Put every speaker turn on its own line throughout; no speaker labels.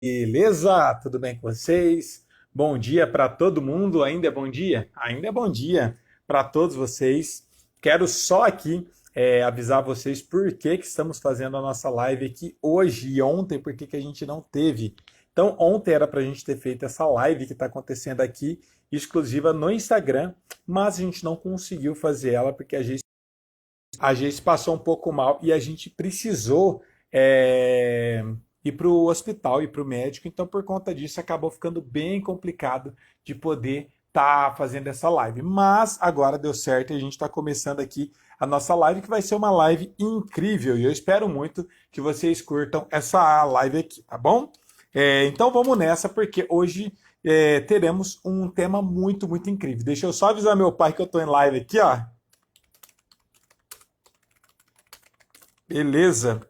Beleza? Tudo bem com vocês? Bom dia para todo mundo. Ainda é bom dia? Ainda é bom dia para todos vocês. Quero só aqui avisar vocês por que estamos fazendo a nossa live aqui hoje e ontem, por que a gente não teve. Então, ontem era para a gente ter feito essa live que está acontecendo aqui, exclusiva no Instagram, mas a gente não conseguiu fazer ela porque a gente passou um pouco mal e a gente precisou ir para o hospital, ir para o médico. Então, por conta disso, acabou ficando bem complicado de poder estar fazendo essa live. Mas agora deu certo e a gente está começando aqui a nossa live, que vai ser uma live incrível. E eu espero muito que vocês curtam essa live aqui, tá bom? Então vamos nessa, porque hoje teremos um tema muito, muito incrível. Deixa eu só avisar meu pai que eu estou em live aqui, ó. Beleza.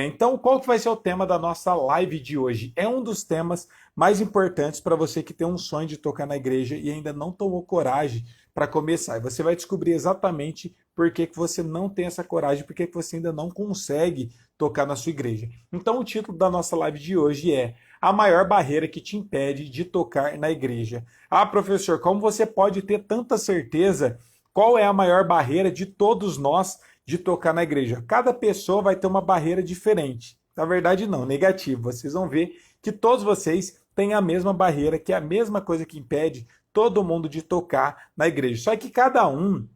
Então, qual que vai ser o tema da nossa live de hoje? É um dos temas mais importantes para você que tem um sonho de tocar na igreja e ainda não tomou coragem para começar. E você vai descobrir exatamente por que que você não tem essa coragem, por que que você ainda não consegue tocar na sua igreja. Então, o título da nossa live de hoje é A maior barreira que te impede de tocar na igreja. Ah, professor, como você pode ter tanta certeza? Qual é a maior barreira de todos nós de tocar na igreja? Cada pessoa vai ter uma barreira diferente. Na verdade, não, negativo. Vocês vão ver que todos vocês têm a mesma barreira, que é a mesma coisa que impede todo mundo de tocar na igreja. Só que cada um,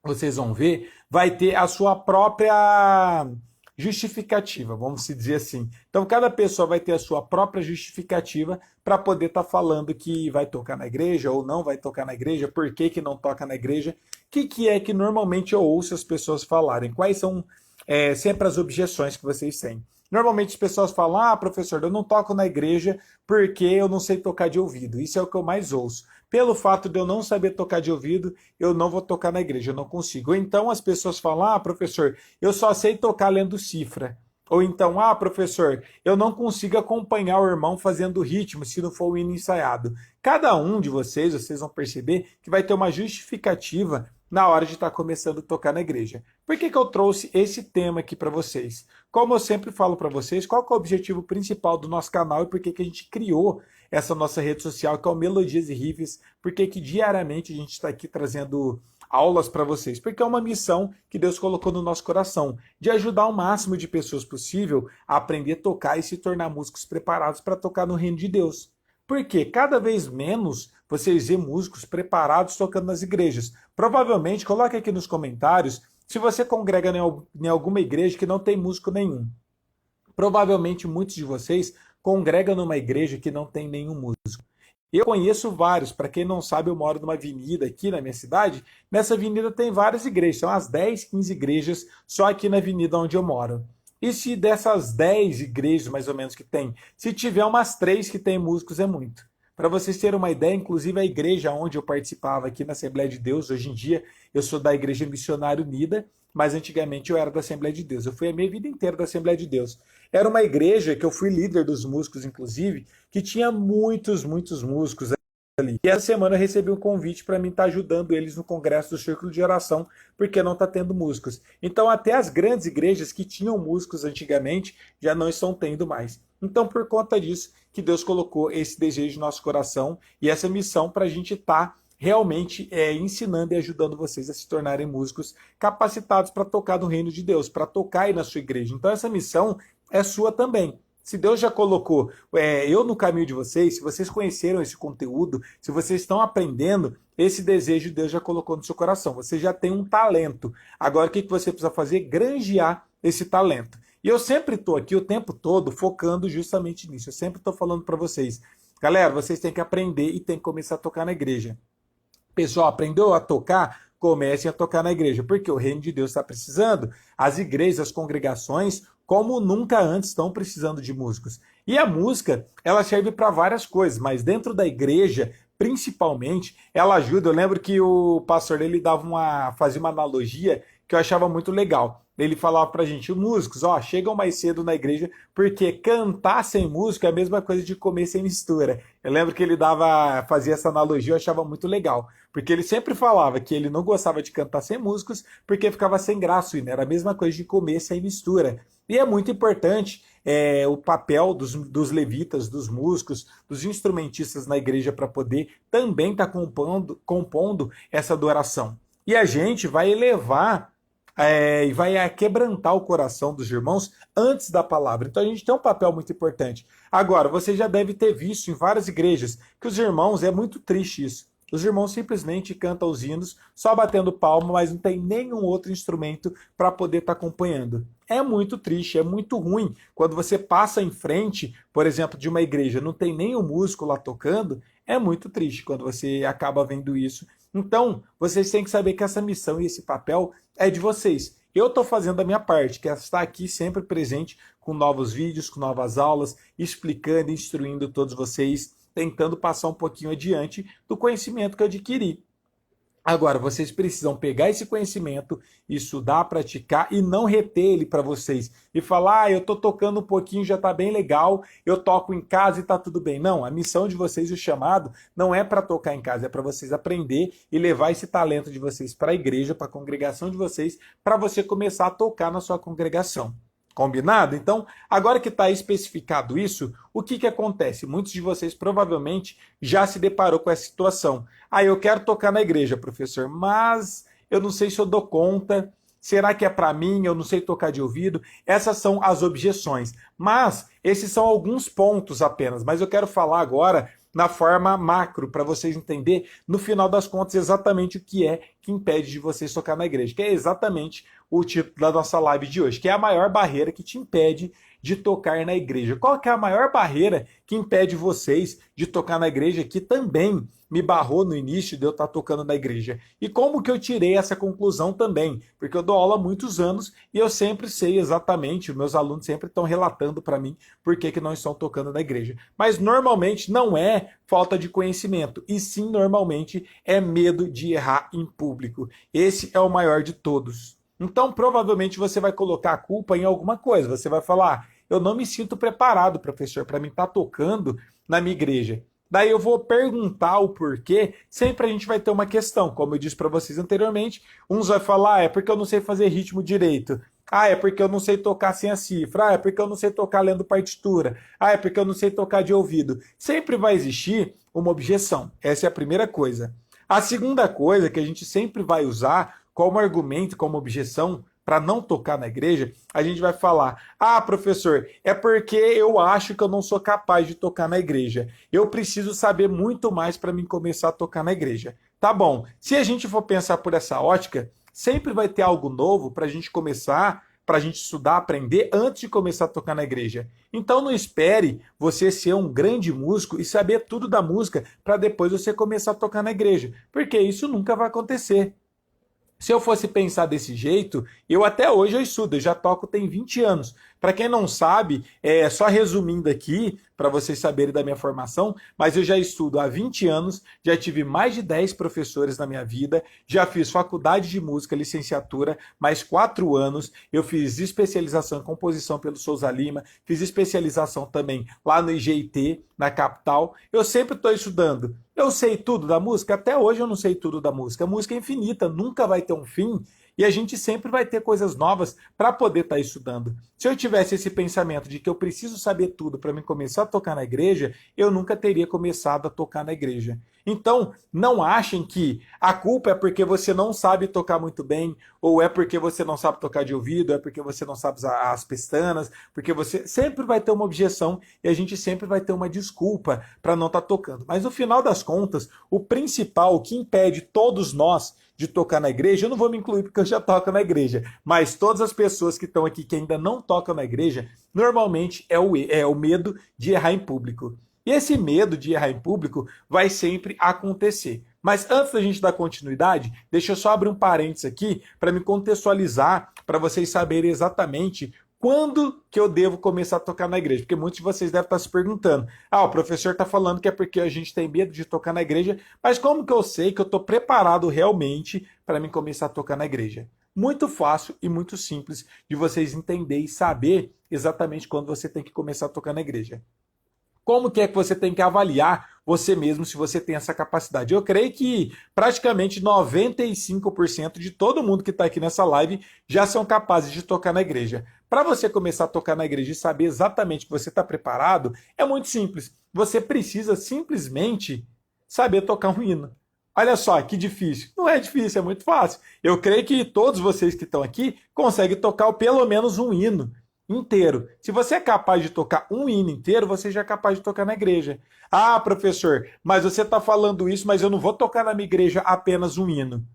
vocês vão ver, vai ter a sua própria justificativa, vamos se dizer assim. Então, cada pessoa vai ter a sua própria justificativa para poder estar falando que vai tocar na igreja ou não vai tocar na igreja, por que, que não toca na igreja. O que é que normalmente eu ouço as pessoas falarem? Quais são sempre as objeções que vocês têm? Normalmente as pessoas falam: ah, professor, eu não toco na igreja porque eu não sei tocar de ouvido. Isso é o que eu mais ouço. Pelo fato de eu não saber tocar de ouvido, eu não vou tocar na igreja, eu não consigo. Ou então as pessoas falam: ah, professor, eu só sei tocar lendo cifra. Ou então, ah, professor, eu não consigo acompanhar o irmão fazendo ritmo se não for o hino ensaiado. Cada um de vocês vão perceber que vai ter uma justificativa na hora de estar começando a tocar na igreja. Por que eu trouxe esse tema aqui para vocês? Como eu sempre falo para vocês, qual que é o objetivo principal do nosso canal e por que a gente criou essa nossa rede social, que é o Melodias e Riffs, por que diariamente a gente está aqui trazendo aulas para vocês? Porque é uma missão que Deus colocou no nosso coração, de ajudar o máximo de pessoas possível a aprender a tocar e se tornar músicos preparados para tocar no reino de Deus. Porque cada vez menos vocês vê músicos preparados tocando nas igrejas. Provavelmente, coloque aqui nos comentários se você congrega em alguma igreja que não tem músico nenhum. Provavelmente muitos de vocês congregam numa igreja que não tem nenhum músico. Eu conheço vários. Para quem não sabe, eu moro numa avenida aqui na minha cidade. Nessa avenida tem várias igrejas, são as 10, 15 igrejas só aqui na avenida onde eu moro. E se dessas 10 igrejas, mais ou menos, que tem, se tiver umas 3 que tem músicos, é muito. Para vocês terem uma ideia, inclusive a igreja onde eu participava aqui na Assembleia de Deus, hoje em dia eu sou da Igreja Missionária Unida, mas antigamente eu era da Assembleia de Deus. Eu fui a minha vida inteira da Assembleia de Deus. Era uma igreja que eu fui líder dos músicos, inclusive, que tinha muitos, muitos músicos ali. E essa semana eu recebi um convite para mim estar ajudando eles no congresso do Círculo de Oração, porque não está tendo músicos. Então até as grandes igrejas que tinham músicos antigamente já não estão tendo mais. Então por conta disso que Deus colocou esse desejo no nosso coração e essa missão para a gente estar realmente ensinando e ajudando vocês a se tornarem músicos capacitados para tocar no reino de Deus, para tocar aí na sua igreja. Então essa missão é sua também. Se Deus já colocou eu no caminho de vocês, se vocês conheceram esse conteúdo, se vocês estão aprendendo, esse desejo Deus já colocou no seu coração. Você já tem um talento. Agora o que você precisa fazer? Granjear esse talento. E eu sempre estou aqui o tempo todo focando justamente nisso. Eu sempre estou falando para vocês: galera, vocês têm que aprender e têm que começar a tocar na igreja. Pessoal, aprendeu a tocar? Comecem a tocar na igreja, porque o reino de Deus está precisando. As igrejas, as congregações, como nunca antes, estão precisando de músicos. E a música, ela serve para várias coisas, mas dentro da igreja, principalmente, ela ajuda. Eu lembro que o pastor ele fazia uma analogia que eu achava muito legal. Ele falava pra gente: músicos, ó, chegam mais cedo na igreja, porque cantar sem música é a mesma coisa de comer sem mistura. Eu lembro que ele fazia essa analogia, eu achava muito legal. Porque ele sempre falava que ele não gostava de cantar sem músicos, porque ficava sem graça, né? Era a mesma coisa de comer sem mistura. E é muito importante o papel dos levitas, dos músicos, dos instrumentistas na igreja para poder também estar compondo essa adoração. E a gente vai elevar e vai quebrantar o coração dos irmãos antes da palavra. Então a gente tem um papel muito importante. Agora, você já deve ter visto em várias igrejas que os irmãos, é muito triste isso. Os irmãos simplesmente cantam os hinos, só batendo palma, mas não tem nenhum outro instrumento para poder estar acompanhando. É muito triste, é muito ruim. Quando você passa em frente, por exemplo, de uma igreja, não tem nenhum músico lá tocando, é muito triste quando você acaba vendo isso. Então, vocês têm que saber que essa missão e esse papel é de vocês. Eu estou fazendo a minha parte, que é estar aqui sempre presente com novos vídeos, com novas aulas, explicando, instruindo todos vocês, tentando passar um pouquinho adiante do conhecimento que eu adquiri. Agora, vocês precisam pegar esse conhecimento, estudar, praticar e não reter ele para vocês. E falar, eu estou tocando um pouquinho, já está bem legal, eu toco em casa e está tudo bem. Não, a missão de vocês, o chamado, não é para tocar em casa, é para vocês aprender e levar esse talento de vocês para a igreja, para a congregação de vocês, para você começar a tocar na sua congregação. Combinado? Então, agora que está especificado isso, o que acontece? Muitos de vocês provavelmente já se deparou com essa situação. Eu quero tocar na igreja, professor, mas eu não sei se eu dou conta. Será que é para mim? Eu não sei tocar de ouvido. Essas são as objeções. Mas esses são alguns pontos apenas. Mas eu quero falar agora na forma macro, para vocês entenderem, no final das contas, exatamente o que é que impede de vocês tocar na igreja, que é exatamente o título da nossa live de hoje, que é a maior barreira que te impede de tocar na igreja. Qual que é a maior barreira que impede vocês de tocar na igreja, que também me barrou no início de eu estar tocando na igreja? E como que eu tirei essa conclusão também? Porque eu dou aula há muitos anos e eu sempre sei exatamente, os meus alunos sempre estão relatando para mim por que não estão tocando na igreja. Mas normalmente não é falta de conhecimento, e sim normalmente é medo de errar em público. Esse é o maior de todos. Então, provavelmente você vai colocar a culpa em alguma coisa. Você vai falar, eu não me sinto preparado, professor, para mim estar tocando na minha igreja. Daí eu vou perguntar o porquê. Sempre a gente vai ter uma questão. Como eu disse para vocês anteriormente, uns vai falar, é porque eu não sei fazer ritmo direito. É porque eu não sei tocar sem a cifra. É porque eu não sei tocar lendo partitura. É porque eu não sei tocar de ouvido. Sempre vai existir uma objeção. Essa é a primeira coisa. A segunda coisa que a gente sempre vai usar como argumento, como objeção para não tocar na igreja, a gente vai falar, professor, é porque eu acho que eu não sou capaz de tocar na igreja. Eu preciso saber muito mais para mim começar a tocar na igreja. Tá bom, se a gente for pensar por essa ótica, sempre vai ter algo novo para a gente começar, para a gente estudar, aprender antes de começar a tocar na igreja. Então não espere você ser um grande músico e saber tudo da música para depois você começar a tocar na igreja, porque isso nunca vai acontecer. Se eu fosse pensar desse jeito, eu até hoje eu estudo, eu já toco tem 20 anos. Para quem não sabe, só resumindo aqui, para vocês saberem da minha formação, mas eu já estudo há 20 anos, já tive mais de 10 professores na minha vida, já fiz faculdade de música, licenciatura, mais 4 anos, eu fiz especialização em composição pelo Souza Lima, fiz especialização também lá no IGT, na capital. Eu sempre estou estudando. Eu sei tudo da música? Até hoje eu não sei tudo da música. A música é infinita, nunca vai ter um fim. E a gente sempre vai ter coisas novas para poder estar estudando. Se eu tivesse esse pensamento de que eu preciso saber tudo para mim começar a tocar na igreja, eu nunca teria começado a tocar na igreja. Então, não achem que a culpa é porque você não sabe tocar muito bem, ou é porque você não sabe tocar de ouvido, ou é porque você não sabe usar as pestanas, porque você sempre vai ter uma objeção e a gente sempre vai ter uma desculpa para não estar tocando. Mas no final das contas, o principal, o que impede todos nós de tocar na igreja, eu não vou me incluir porque eu já toco na igreja, mas todas as pessoas que estão aqui que ainda não tocam na igreja, normalmente é o medo de errar em público. E esse medo de errar em público vai sempre acontecer. Mas antes da gente dar continuidade, deixa eu só abrir um parênteses aqui para me contextualizar, para vocês saberem exatamente quando que eu devo começar a tocar na igreja? Porque muitos de vocês devem estar se perguntando, o professor está falando que é porque a gente tem medo de tocar na igreja, mas como que eu sei que eu estou preparado realmente para mim começar a tocar na igreja? Muito fácil e muito simples de vocês entenderem e saber exatamente quando você tem que começar a tocar na igreja. Como que é que você tem que avaliar você mesmo se você tem essa capacidade? Eu creio que praticamente 95% de todo mundo que está aqui nessa live já são capazes de tocar na igreja. Para você começar a tocar na igreja e saber exatamente que você está preparado, é muito simples. Você precisa simplesmente saber tocar um hino. Olha só, que difícil. Não é difícil, é muito fácil. Eu creio que todos vocês que estão aqui conseguem tocar pelo menos um hino inteiro. Se você é capaz de tocar um hino inteiro, você já é capaz de tocar na igreja. Ah, professor, mas você está falando isso, mas eu não vou tocar na minha igreja apenas um hino.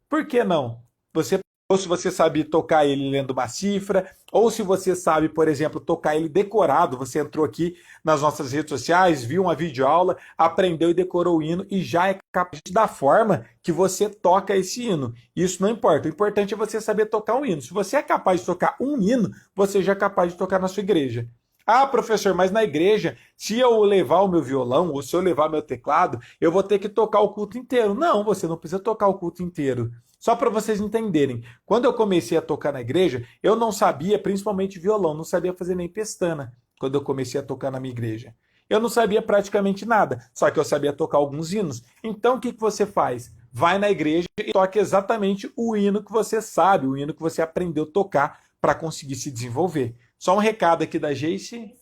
Por que não? Você, ou se você sabe tocar ele lendo uma cifra, ou se você sabe, por exemplo, tocar ele decorado, você entrou aqui nas nossas redes sociais, viu uma videoaula, aprendeu e decorou o hino e já é capaz da forma que você toca esse hino. Isso não importa, o importante é você saber tocar um hino. Se você é capaz de tocar um hino, você já é capaz de tocar na sua igreja. Ah, professor, mas na igreja, se eu levar o meu violão ou se eu levar meu teclado, eu vou ter que tocar o culto inteiro. Não, você não precisa tocar o culto inteiro. Só para vocês entenderem, quando eu comecei a tocar na igreja, eu não sabia, principalmente violão, não sabia fazer nem pestana quando eu comecei a tocar na minha igreja. Eu não sabia praticamente nada, só que eu sabia tocar alguns hinos. Então o que você faz? Vai na igreja e toque exatamente o hino que você sabe, o hino que você aprendeu a tocar para conseguir se desenvolver. Só um recado aqui da Geice.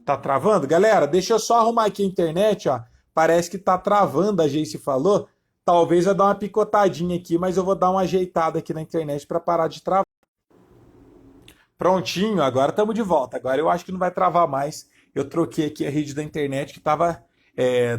Tá travando? Galera, deixa eu só arrumar aqui a internet, ó. Parece que tá travando, a Geice falou. Talvez eu dar uma picotadinha aqui, mas eu vou dar uma ajeitada aqui na internet para parar de travar. Prontinho, agora estamos de volta. Agora eu acho que não vai travar mais. Eu troquei aqui a rede da internet que estava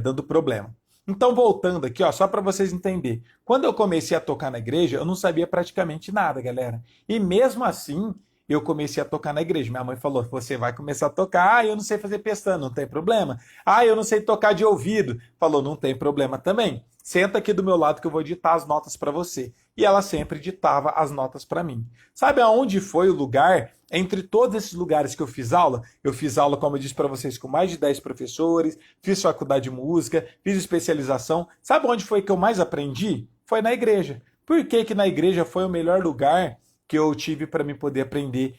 dando problema. Então, voltando aqui, ó, só para vocês entenderem. Quando eu comecei a tocar na igreja, eu não sabia praticamente nada, galera. E mesmo assim, eu comecei a tocar na igreja. Minha mãe falou, você vai começar a tocar. Ah, eu não sei fazer pestana, não tem problema. Ah, eu não sei tocar de ouvido. Falou, não tem problema também. Senta aqui do meu lado que eu vou ditar as notas para você. E ela sempre ditava as notas para mim. Sabe aonde foi o lugar, entre todos esses lugares que eu fiz aula? Eu fiz aula, como eu disse para vocês, com mais de 10 professores, fiz faculdade de música, fiz especialização. Sabe onde foi que eu mais aprendi? Foi na igreja. Por que que na igreja foi o melhor lugar que eu tive para me poder aprender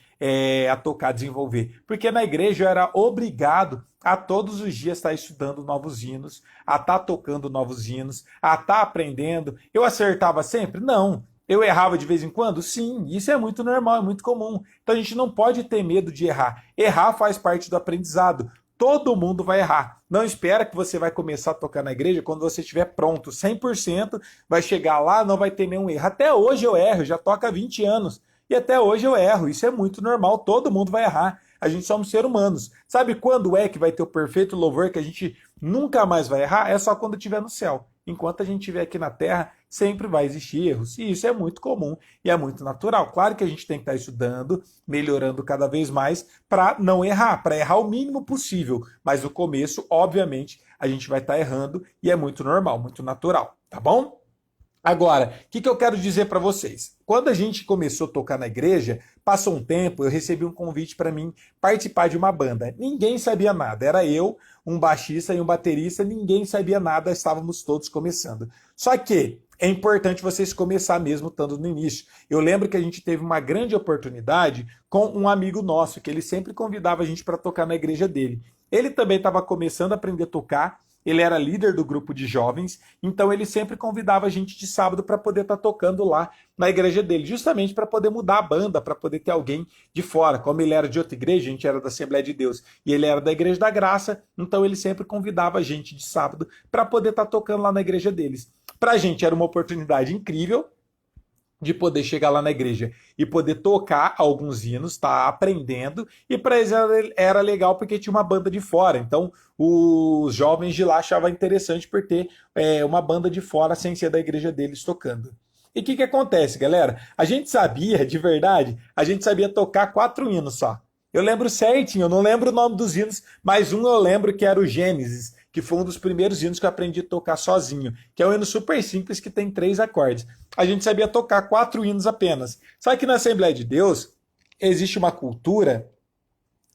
a tocar, desenvolver? Porque na igreja eu era obrigado a todos os dias estar estudando novos hinos, a estar tocando novos hinos, a estar aprendendo. Eu acertava sempre? Não. Eu errava de vez em quando? Sim, isso é muito normal, é muito comum. Então a gente não pode ter medo de errar. Errar faz parte do aprendizado. Todo mundo vai errar. Não espera que você vai começar a tocar na igreja quando você estiver pronto, 100%, vai chegar lá, não vai ter nenhum erro. Até hoje eu erro, já toco há 20 anos. E até hoje eu erro, isso é muito normal, todo mundo vai errar. A gente somos seres humanos. Sabe quando é que vai ter o perfeito louvor que a gente nunca mais vai errar? É só quando estiver no céu. Enquanto a gente estiver aqui na Terra, sempre vai existir erros. E isso é muito comum e é muito natural. Claro que a gente tem que estar estudando, melhorando cada vez mais para não errar, para errar o mínimo possível. Mas no começo, obviamente, a gente vai estar errando e é muito normal, muito natural. Tá bom? Agora, o que eu quero dizer para vocês? Quando a gente começou a tocar na igreja, passou um tempo, eu recebi um convite para mim participar de uma banda. Ninguém sabia nada, era eu, um baixista e um baterista, ninguém sabia nada, estávamos todos começando. Só que é importante vocês começar mesmo estando no início. Eu lembro que a gente teve uma grande oportunidade com um amigo nosso, que ele sempre convidava a gente para tocar na igreja dele. Ele também estava começando a aprender a tocar. Ele era líder do grupo de jovens, então ele sempre convidava a gente de sábado para poder estar tocando lá na igreja dele, justamente para poder mudar a banda, para poder ter alguém de fora. Como ele era de outra igreja, a gente era da Assembleia de Deus e ele era da Igreja da Graça, então ele sempre convidava a gente de sábado para poder estar tocando lá na igreja deles. Para a gente era uma oportunidade incrível de poder chegar lá na igreja e poder tocar alguns hinos, tá aprendendo, e para eles era legal porque tinha uma banda de fora, então os jovens de lá achavam interessante por ter uma banda de fora sem ser da igreja deles tocando. E o que acontece, galera? A gente sabia, de verdade, a gente sabia tocar 4 hinos só. Eu lembro certinho, eu não lembro o nome dos hinos, mas um eu lembro que era o Gênesis, que foi um dos primeiros hinos que eu aprendi a tocar sozinho, que é um hino super simples que tem 3 acordes. A gente sabia tocar 4 hinos apenas. Só que na Assembleia de Deus existe uma cultura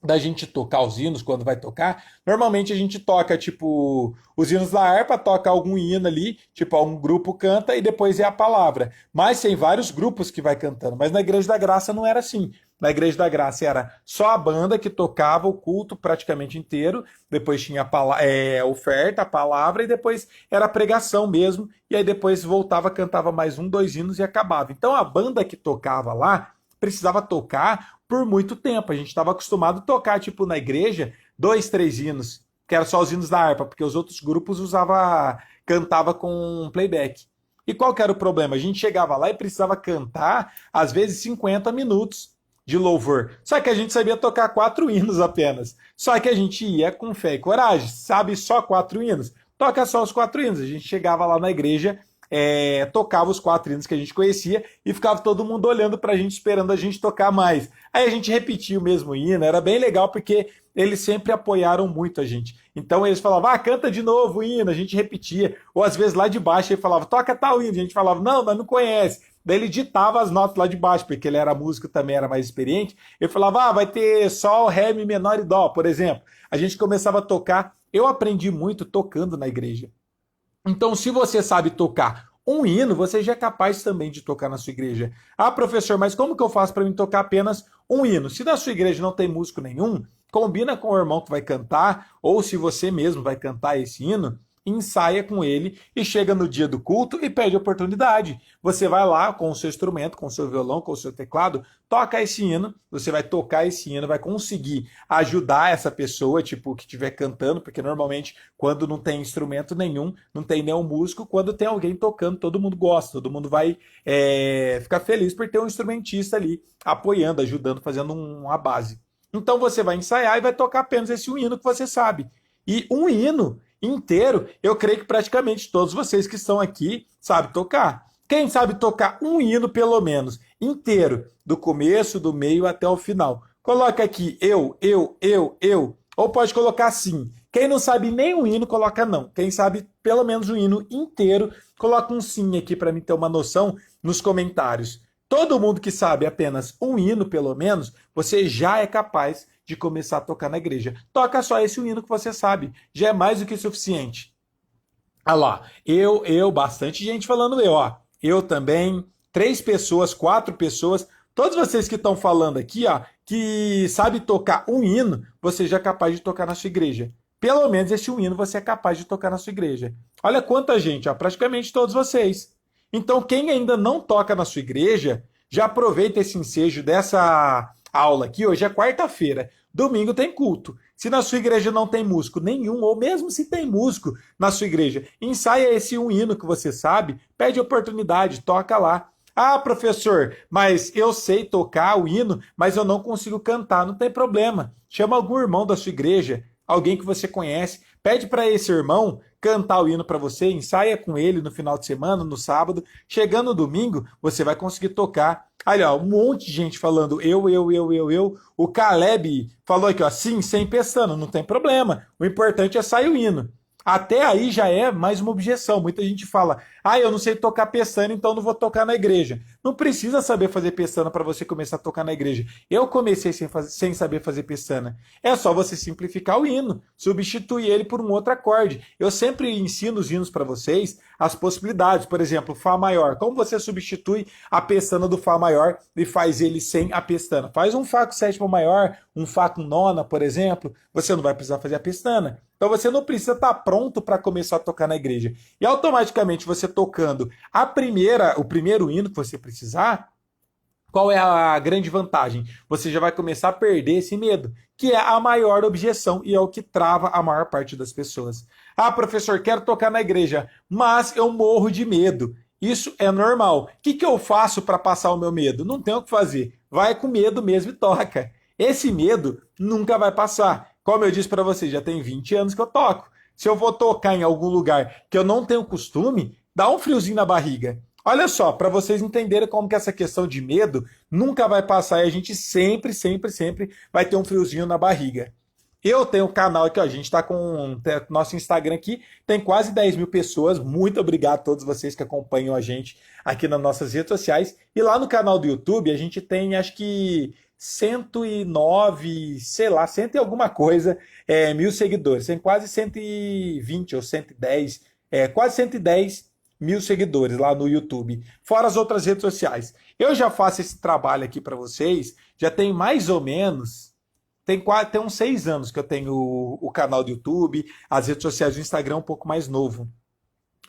da gente tocar os hinos quando vai tocar. Normalmente a gente toca, tipo, os hinos da harpa, toca algum hino ali, tipo, algum grupo canta e depois é a palavra. Mas tem vários grupos que vai cantando. Mas na Igreja da Graça não era assim. Na Igreja da Graça era só a banda que tocava o culto praticamente inteiro, depois tinha a oferta, a palavra, e depois era a pregação mesmo, e aí depois voltava, cantava mais 1, 2 hinos e acabava. Então a banda que tocava lá, precisava tocar por muito tempo. A gente estava acostumado a tocar, tipo, na igreja, 2, 3 hinos, que eram só os hinos da harpa, porque os outros grupos cantava com playback. E qual que era o problema? A gente chegava lá e precisava cantar, às vezes, 50 minutos de louvor. Só que a gente sabia tocar 4 hinos apenas. Só que a gente ia com fé e coragem. Sabe só 4 hinos? Toca só os 4 hinos. A gente chegava lá na igreja, tocava os 4 hinos que a gente conhecia e ficava todo mundo olhando pra gente, esperando a gente tocar mais. Aí a gente repetia o mesmo hino, era bem legal porque eles sempre apoiaram muito a gente. Então eles falavam, canta de novo o hino, a gente repetia. Ou às vezes lá de baixo ele falava, toca tal hino, a gente falava, não, mas não conhece. Daí ele ditava as notas lá de baixo, porque ele era músico também, era mais experiente. Ele falava, vai ter sol, ré, mi menor e dó, por exemplo. A gente começava a tocar. Eu aprendi muito tocando na igreja. Então, se você sabe tocar um hino, você já é capaz também de tocar na sua igreja. Professor, mas como que eu faço para mim tocar apenas um hino? Se na sua igreja não tem músico nenhum, combina com o irmão que vai cantar, ou se você mesmo vai cantar esse hino, ensaia com ele e chega no dia do culto e pede oportunidade. Você vai lá com o seu instrumento, com o seu violão, com o seu teclado, toca esse hino, você vai tocar esse hino, vai conseguir ajudar essa pessoa, tipo, que estiver cantando, porque normalmente quando não tem instrumento nenhum, não tem nenhum músico, quando tem alguém tocando, todo mundo gosta, todo mundo vai ficar feliz por ter um instrumentista ali apoiando, ajudando, fazendo uma base. Então você vai ensaiar e vai tocar apenas esse um hino que você sabe. E um hino inteiro, eu creio que praticamente todos vocês que estão aqui sabem tocar. Quem sabe tocar um hino, pelo menos, inteiro, do começo, do meio até o final? Coloca aqui eu. Ou pode colocar sim. Quem não sabe nem um hino, coloca não. Quem sabe pelo menos um hino inteiro, coloca um sim aqui para mim ter uma noção nos comentários. Todo mundo que sabe apenas um hino, pelo menos, você já é capaz de começar a tocar na igreja. Toca só esse hino que você sabe. Já é mais do que suficiente. Olha lá, bastante gente falando ó. Eu também, 3 pessoas, 4 pessoas. Todos vocês que estão falando aqui, que sabe tocar um hino, você já é capaz de tocar na sua igreja. Pelo menos esse um hino você é capaz de tocar na sua igreja. Olha quanta gente, praticamente todos vocês. Então, quem ainda não toca na sua igreja, já aproveita esse ensejo dessa aula aqui. Hoje é quarta-feira, domingo tem culto. Se na sua igreja não tem músico nenhum, ou mesmo se tem músico na sua igreja, ensaia esse um hino que você sabe, pede oportunidade, toca lá. Professor, mas eu sei tocar o hino, mas eu não consigo cantar. Não tem problema. Chama algum irmão da sua igreja, alguém que você conhece, pede para esse irmão cantar o hino para você, ensaia com ele no final de semana, no sábado. Chegando no domingo, você vai conseguir tocar. Olha, um monte de gente falando eu. O Caleb falou aqui, sim, sem pestana, não tem problema. O importante é sair o hino. Até aí já é mais uma objeção. Muita gente fala, eu não sei tocar pestana, então não vou tocar na igreja. Não precisa saber fazer pestana para você começar a tocar na igreja. Eu comecei sem saber fazer pestana. É só você simplificar o hino, substituir ele por um outro acorde. Eu sempre ensino os hinos para vocês, as possibilidades. Por exemplo, Fá maior. Como você substitui a pestana do Fá maior e faz ele sem a pestana? Faz um Fá com sétima maior, um Fá com nona, por exemplo. Você não vai precisar fazer a pestana. Então você não precisa estar pronto para começar a tocar na igreja. E automaticamente você tocando o primeiro hino que você precisar, qual é a grande vantagem? Você já vai começar a perder esse medo, que é a maior objeção e é o que trava a maior parte das pessoas. Professor, quero tocar na igreja, mas eu morro de medo. Isso é normal. O que eu faço para passar o meu medo? Não tem o que fazer. Vai com medo mesmo e toca. Esse medo nunca vai passar. Como eu disse para vocês, já tem 20 anos que eu toco. Se eu vou tocar em algum lugar que eu não tenho costume, dá um friozinho na barriga. Olha só, para vocês entenderem como que essa questão de medo nunca vai passar e a gente sempre vai ter um friozinho na barriga. Eu tenho um canal aqui, a gente está com nosso Instagram aqui, tem quase 10 mil pessoas. Muito obrigado a todos vocês que acompanham a gente aqui nas nossas redes sociais. E lá no canal do YouTube a gente tem, acho que 109, sei lá, 100 e alguma coisa, mil seguidores. Tem quase 120 ou 110, quase 110 mil seguidores lá no YouTube, fora as outras redes sociais. Eu já faço esse trabalho aqui para vocês, já tem mais ou menos, tem uns 6 anos que eu tenho o canal do YouTube, as redes sociais do Instagram um pouco mais novo.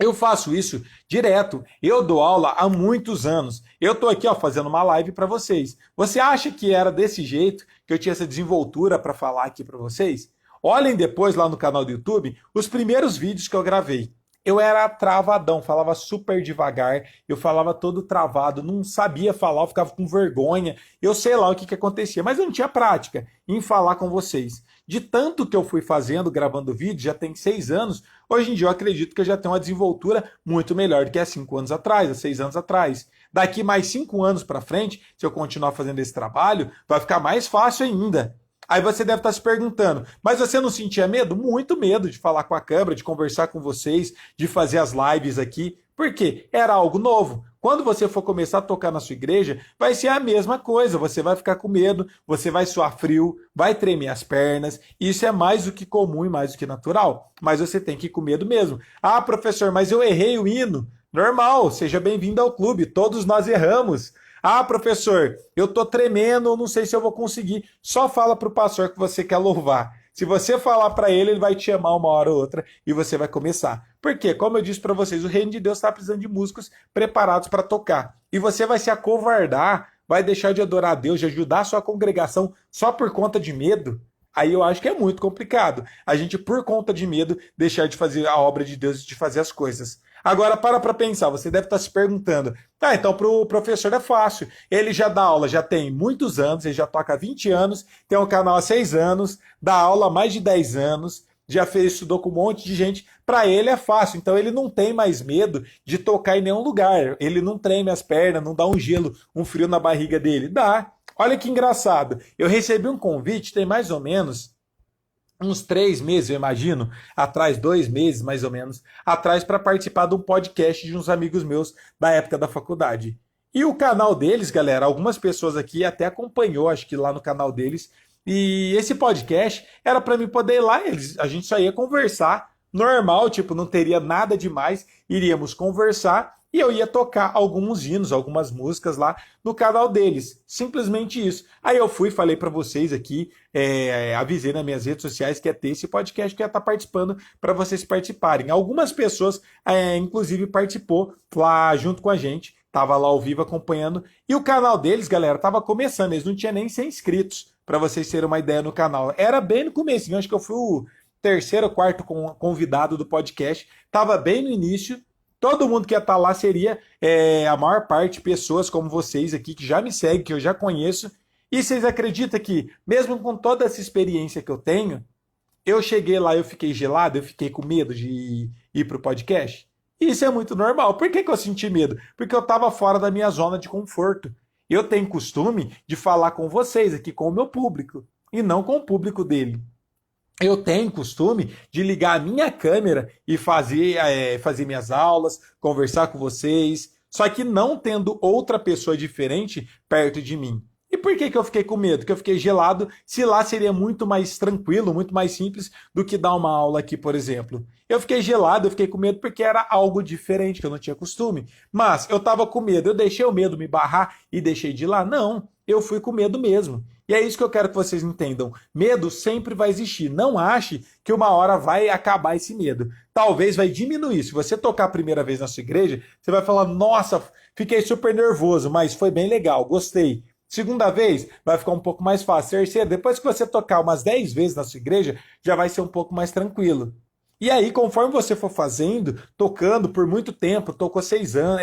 Eu faço isso direto. Eu dou aula há muitos anos. Eu estou aqui, ó, fazendo uma live para vocês. Você acha que era desse jeito que eu tinha essa desenvoltura para falar aqui para vocês? Olhem depois lá no canal do YouTube os primeiros vídeos que eu gravei. Eu era travadão, falava super devagar, eu falava todo travado, não sabia falar, eu ficava com vergonha, eu sei lá o que acontecia, mas eu não tinha prática em falar com vocês. De tanto que eu fui fazendo, gravando vídeo, já tem 6 anos, hoje em dia eu acredito que eu já tenho uma desenvoltura muito melhor do que há 5 anos atrás, há 6 anos atrás. Daqui mais 5 anos para frente, se eu continuar fazendo esse trabalho, vai ficar mais fácil ainda. Aí você deve estar se perguntando, mas você não sentia medo? Muito medo de falar com a câmera, de conversar com vocês, de fazer as lives aqui. Por quê? Era algo novo. Quando você for começar a tocar na sua igreja, vai ser a mesma coisa. Você vai ficar com medo, você vai suar frio, vai tremer as pernas. Isso é mais do que comum e mais do que natural. Mas você tem que ir com medo mesmo. Ah, professor, mas eu errei o hino. Normal, seja bem-vindo ao clube. Todos nós erramos. Ah, professor, eu tô tremendo, não sei se eu vou conseguir. Só fala pro pastor que você quer louvar. Se você falar para ele, ele vai te chamar uma hora ou outra e você vai começar. Porque, como eu disse para vocês, o reino de Deus está precisando de músicos preparados para tocar. E você vai se acovardar, vai deixar de adorar a Deus, de ajudar a sua congregação só por conta de medo. Aí eu acho que é muito complicado. A gente, por conta de medo, deixar de fazer a obra de Deus e de fazer as coisas. Agora, para pensar, você deve estar se perguntando, tá, então para o professor é fácil. Ele já dá aula, já tem muitos anos, ele já toca há 20 anos, tem um canal há 6 anos, dá aula há mais de 10 anos, já fez, estudou com um monte de gente. Para ele é fácil, então ele não tem mais medo de tocar em nenhum lugar. Ele não treme as pernas, não dá um gelo, um frio na barriga dele. Dá. Olha que engraçado. Eu recebi um convite, tem mais ou menos uns 3 meses, eu imagino, atrás, 2 meses mais ou menos, atrás, para participar de um podcast de uns amigos meus da época da faculdade. E o canal deles, galera, algumas pessoas aqui até acompanhou, acho que lá no canal deles, e esse podcast era para mim poder ir lá, a gente só ia conversar, normal, tipo, não teria nada demais, iríamos conversar e eu ia tocar alguns hinos, algumas músicas lá no canal deles. Simplesmente isso. Aí eu fui, falei para vocês aqui, avisei nas minhas redes sociais que ia ter esse podcast que ia estar participando para vocês participarem. Algumas pessoas, inclusive, participou lá junto com a gente. Tava lá ao vivo acompanhando. E o canal deles, galera, tava começando. Eles não tinham nem 100 inscritos, para vocês terem uma ideia no canal. Era bem no começo. Acho que eu fui o terceiro ou quarto convidado do podcast. Tava bem no início. Todo mundo que ia estar lá seria, a maior parte, pessoas como vocês aqui, que já me seguem, que eu já conheço. E vocês acreditam que, mesmo com toda essa experiência que eu tenho, eu cheguei lá, eu fiquei gelado, eu fiquei com medo de ir pro podcast? Isso é muito normal. Por que eu senti medo? Porque eu estava fora da minha zona de conforto. Eu tenho costume de falar com vocês aqui, com o meu público, e não com o público dele. Eu tenho costume de ligar a minha câmera e fazer minhas aulas, conversar com vocês, só que não tendo outra pessoa diferente perto de mim. E por que eu fiquei com medo? Que eu fiquei gelado, se lá seria muito mais tranquilo, muito mais simples do que dar uma aula aqui, por exemplo. Eu fiquei gelado, eu fiquei com medo porque era algo diferente, que eu não tinha costume. Mas eu estava com medo, eu deixei o medo me barrar e deixei de ir lá? Não, eu fui com medo mesmo. E é isso que eu quero que vocês entendam. Medo sempre vai existir. Não ache que uma hora vai acabar esse medo. Talvez vai diminuir. Se você tocar a primeira vez na sua igreja, você vai falar, nossa, fiquei super nervoso, mas foi bem legal, gostei. Segunda vez, vai ficar um pouco mais fácil. Terceira, depois que você tocar umas 10 vezes na sua igreja, já vai ser um pouco mais tranquilo. E aí, conforme você for fazendo, tocando por muito tempo, tocou 6 anos,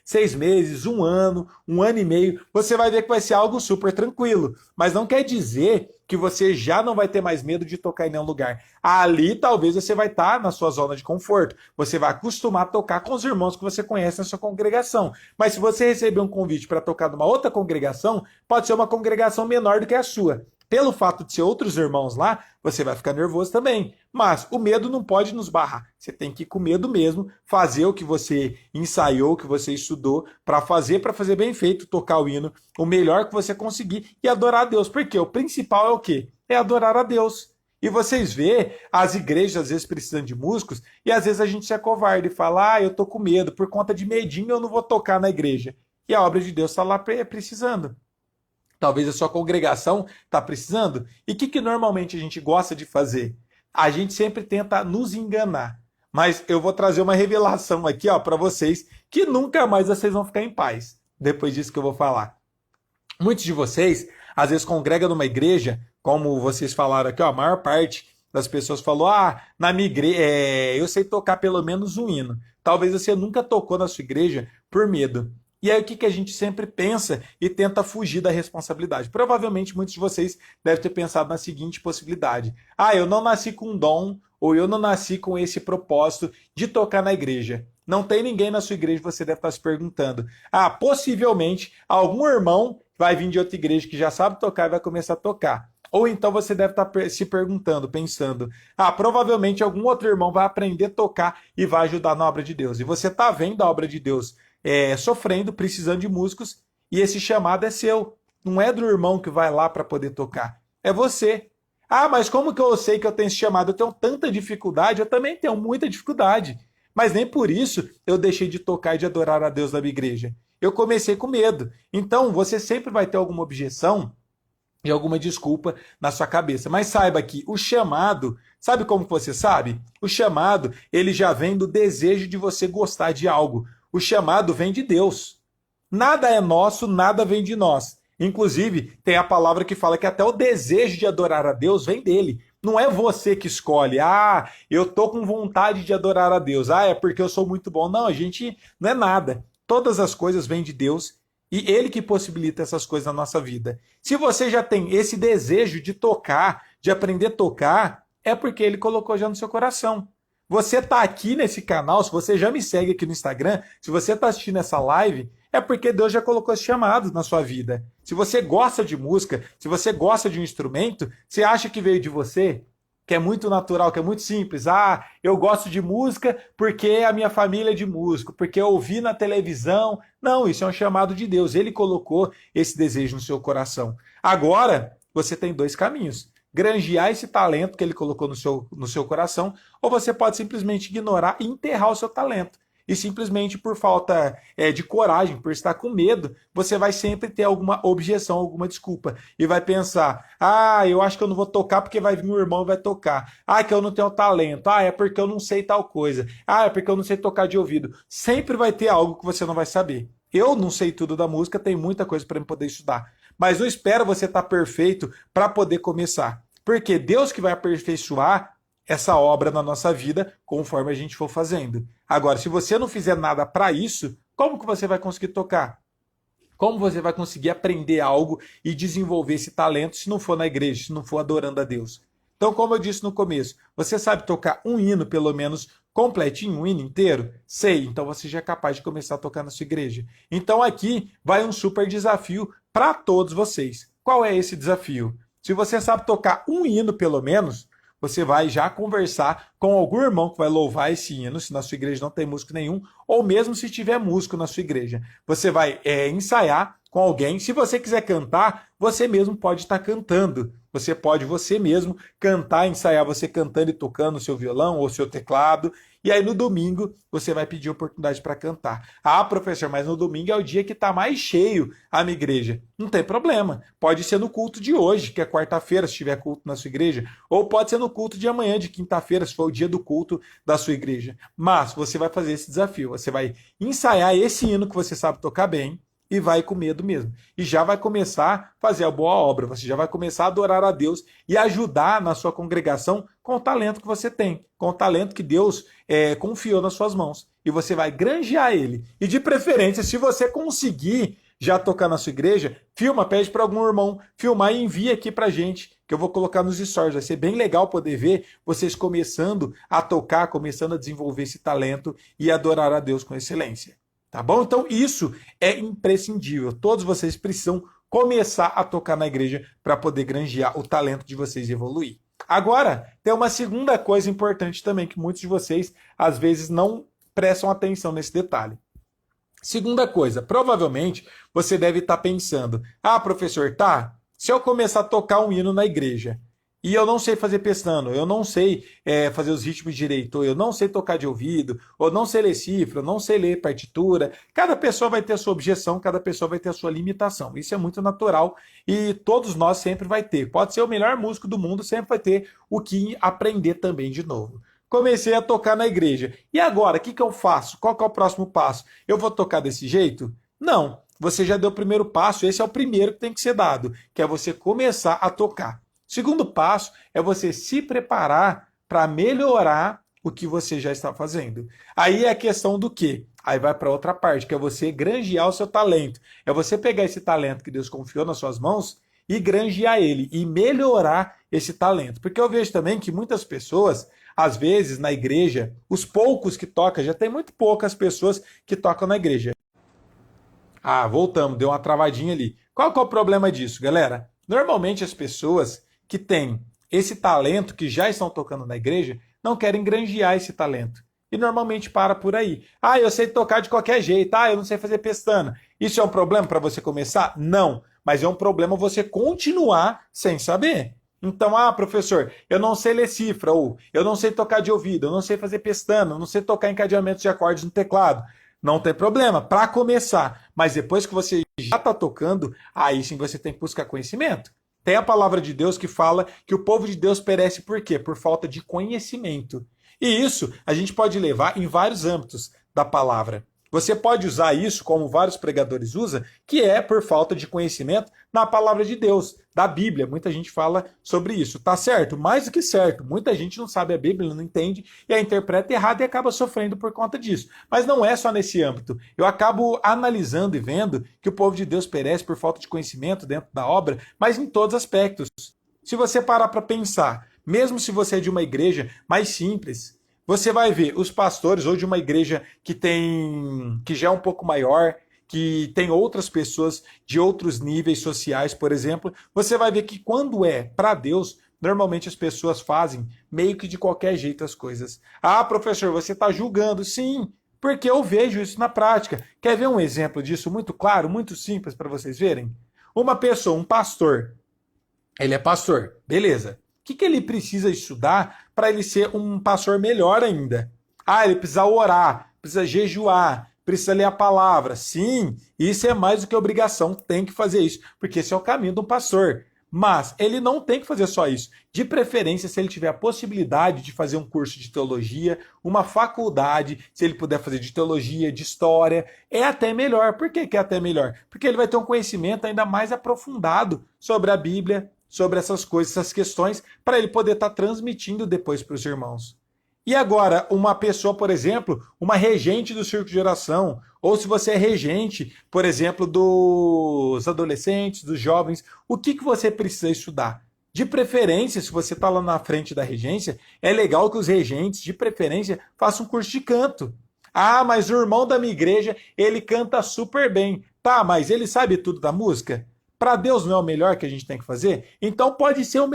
6 meses, um ano e meio, você vai ver que vai ser algo super tranquilo. Mas não quer dizer que você já não vai ter mais medo de tocar em nenhum lugar. Ali, talvez, você vai estar na sua zona de conforto. Você vai acostumar a tocar com os irmãos que você conhece na sua congregação. Mas se você receber um convite para tocar numa outra congregação, pode ser uma congregação menor do que a sua. Pelo fato de ser outros irmãos lá, você vai ficar nervoso também. Mas o medo não pode nos barrar. Você tem que ir com medo mesmo, fazer o que você ensaiou, o que você estudou, para fazer bem feito, tocar o hino, o melhor que você conseguir e adorar a Deus. Porque o principal é o quê? É adorar a Deus. E vocês vê, as igrejas às vezes precisam de músicos e às vezes a gente se acovarda e fala, eu tô com medo, por conta de medinho eu não vou tocar na igreja. E a obra de Deus está lá precisando. Talvez a sua congregação está precisando. E o que normalmente a gente gosta de fazer? A gente sempre tenta nos enganar. Mas eu vou trazer uma revelação aqui, ó, para vocês, que nunca mais vocês vão ficar em paz depois disso que eu vou falar. Muitos de vocês, às vezes, congregam numa igreja, como vocês falaram aqui, ó, a maior parte das pessoas falou, na minha igreja, eu sei tocar pelo menos um hino. Talvez você nunca tocou na sua igreja por medo. E aí o que a gente sempre pensa e tenta fugir da responsabilidade? Provavelmente muitos de vocês devem ter pensado na seguinte possibilidade. Eu não nasci com um dom, ou eu não nasci com esse propósito de tocar na igreja. Não tem ninguém na sua igreja, você deve estar se perguntando. Possivelmente algum irmão vai vir de outra igreja que já sabe tocar e vai começar a tocar. Ou então você deve estar se perguntando, pensando, provavelmente algum outro irmão vai aprender a tocar e vai ajudar na obra de Deus. E você está vendo a obra de Deus sofrendo, precisando de músicos, e esse chamado é seu. Não é do irmão que vai lá para poder tocar. É você. Mas como que eu sei que eu tenho esse chamado? Eu tenho tanta dificuldade, eu também tenho muita dificuldade. Mas nem por isso eu deixei de tocar e de adorar a Deus na minha igreja. Eu comecei com medo. Então você sempre vai ter alguma objeção e alguma desculpa na sua cabeça. Mas saiba que o chamado, sabe como você sabe? O chamado, ele já vem do desejo de você gostar de algo. O chamado vem de Deus. Nada é nosso, nada vem de nós. Inclusive, tem a palavra que fala que até o desejo de adorar a Deus vem dele. Não é você que escolhe, eu tô com vontade de adorar a Deus, é porque eu sou muito bom. Não, a gente não é nada. Todas as coisas vêm de Deus e ele que possibilita essas coisas na nossa vida. Se você já tem esse desejo de tocar, de aprender a tocar, é porque ele colocou já no seu coração. Você está aqui nesse canal, se você já me segue aqui no Instagram, se você está assistindo essa live, é porque Deus já colocou esse chamado na sua vida. Se você gosta de música, se você gosta de um instrumento, você acha que veio de você? Que é muito natural, que é muito simples. Eu gosto de música porque a minha família é de músico, porque eu ouvi na televisão. Não, isso é um chamado de Deus. Ele colocou esse desejo no seu coração. Agora, você tem dois caminhos. Granjear esse talento que ele colocou no seu coração, ou você pode simplesmente ignorar e enterrar o seu talento. E simplesmente por falta de coragem, por estar com medo, você vai sempre ter alguma objeção, alguma desculpa. E vai pensar, eu acho que eu não vou tocar porque vai vir um irmão e vai tocar. Que eu não tenho talento. É porque eu não sei tal coisa. É porque eu não sei tocar de ouvido. Sempre vai ter algo que você não vai saber. Eu não sei tudo da música, tem muita coisa para eu poder estudar. Mas eu espero você estar perfeito para poder começar. Porque Deus que vai aperfeiçoar essa obra na nossa vida conforme a gente for fazendo. Agora, se você não fizer nada para isso, como que você vai conseguir tocar? Como você vai conseguir aprender algo e desenvolver esse talento se não for na igreja, se não for adorando a Deus? Então, como eu disse no começo, você sabe tocar um hino, pelo menos, completinho, um hino inteiro? Sei, então você já é capaz de começar a tocar na sua igreja. Então aqui vai um super desafio para todos vocês. Qual é esse desafio? Se você sabe tocar um hino, pelo menos, você vai já conversar com algum irmão que vai louvar esse hino, se na sua igreja não tem músico nenhum, ou mesmo se tiver músico na sua igreja. Você vai ensaiar com alguém. Se você quiser cantar, você mesmo pode estar cantando. Você pode você mesmo cantar, ensaiar você cantando e tocando o seu violão ou o seu teclado. E aí no domingo você vai pedir oportunidade para cantar. Professor, mas no domingo é o dia que está mais cheio a minha igreja. Não tem problema. Pode ser no culto de hoje, que é quarta-feira, se tiver culto na sua igreja. Ou pode ser no culto de amanhã, de quinta-feira, se for o dia do culto da sua igreja. Mas você vai fazer esse desafio. Você vai ensaiar esse hino que você sabe tocar bem. E vai com medo mesmo. E já vai começar a fazer a boa obra. Você já vai começar a adorar a Deus e ajudar na sua congregação com o talento que você tem. Com o talento que Deus confiou nas suas mãos. E você vai granjear ele. E de preferência, se você conseguir já tocar na sua igreja, filma, pede para algum irmão filmar e envia aqui pra gente, que eu vou colocar nos stories. Vai ser bem legal poder ver vocês começando a tocar, começando a desenvolver esse talento e adorar a Deus com excelência. Tá bom? Então isso é imprescindível. Todos vocês precisam começar a tocar na igreja para poder granjear o talento de vocês e evoluir. Agora, tem uma segunda coisa importante também, que muitos de vocês às vezes não prestam atenção nesse detalhe. Segunda coisa, provavelmente você deve estar pensando, professor, se eu começar a tocar um hino na igreja, e eu não sei fazer pestano, eu não sei fazer os ritmos direito, ou eu não sei tocar de ouvido, ou não sei ler cifra, eu não sei ler partitura. Cada pessoa vai ter a sua objeção, cada pessoa vai ter a sua limitação. Isso é muito natural e todos nós sempre vai ter. Pode ser o melhor músico do mundo, sempre vai ter o que aprender também de novo. comecei a tocar na igreja. E agora, o que eu faço? Qual que é o próximo passo? Eu vou tocar desse jeito? Não. Você já deu o primeiro passo, esse é o primeiro que tem que ser dado, que é você começar a tocar. Segundo passo é você se preparar para melhorar o que você já está fazendo. Aí é a questão do quê? Aí vai para outra parte, que é você granjear o seu talento. É você pegar esse talento que Deus confiou nas suas mãos e granjear ele e melhorar esse talento. Porque eu vejo também que muitas pessoas, às vezes na igreja, os poucos que tocam, já tem muito poucas pessoas que tocam na igreja. Ah, voltamos, deu uma travadinha ali. Qual que é o problema disso, galera? Normalmente as pessoas que têm esse talento, que já estão tocando na igreja, não querem granjear esse talento. E normalmente para por aí. Ah, eu sei tocar de qualquer jeito. Ah, eu não sei fazer pestana. Isso é um problema para você começar? Não. Mas é um problema você continuar sem saber. Então, professor, eu não sei ler cifra, ou eu não sei tocar de ouvido, eu não sei fazer pestana, eu não sei tocar encadeamentos de acordes no teclado. Não tem problema, para começar. Mas depois que você já está tocando, aí sim você tem que buscar conhecimento. Tem a palavra de Deus que fala que o povo de Deus perece por quê? Por falta de conhecimento. E isso a gente pode levar em vários âmbitos da palavra. Você pode usar isso, como vários pregadores usam, que é por falta de conhecimento na palavra de Deus, da Bíblia. Muita gente fala sobre isso. Tá certo? Mais do que certo. Muita gente não sabe a Bíblia, não entende e a interpreta errado e acaba sofrendo por conta disso. Mas não é só nesse âmbito. Eu acabo analisando e vendo que o povo de Deus perece por falta de conhecimento dentro da obra, mas em todos os aspectos. Se você parar para pensar, mesmo se você é de uma igreja mais simples, você vai ver os pastores ou de uma igreja que já é um pouco maior, que tem outras pessoas de outros níveis sociais, por exemplo, você vai ver que quando é para Deus, normalmente as pessoas fazem meio que de qualquer jeito as coisas. Ah, professor, você está julgando. Sim, porque eu vejo isso na prática. Quer ver um exemplo disso muito claro, muito simples para vocês verem? Uma pessoa, um pastor, ele é pastor, beleza. O que ele precisa estudar para ele ser um pastor melhor ainda? Ah, ele precisa orar, precisa jejuar, precisa ler a palavra. Sim, isso é mais do que obrigação, tem que fazer isso, porque esse é o caminho do pastor. Mas ele não tem que fazer só isso. De preferência, se ele tiver a possibilidade de fazer um curso de teologia, uma faculdade, se ele puder fazer de teologia, de história, é até melhor. Por que é até melhor? Porque ele vai ter um conhecimento ainda mais aprofundado sobre a Bíblia, sobre essas coisas, essas questões, para ele poder estar transmitindo depois para os irmãos. E agora, uma pessoa, por exemplo, uma regente do círculo de oração, ou se você é regente, por exemplo, dos adolescentes, dos jovens, o que você precisa estudar? De preferência, se você está lá na frente da regência, é legal que os regentes, de preferência, façam um curso de canto. Ah, mas o irmão da minha igreja, ele canta super bem. Tá, mas ele sabe tudo da música? Para Deus não é o melhor que a gente tem que fazer? Então pode ser a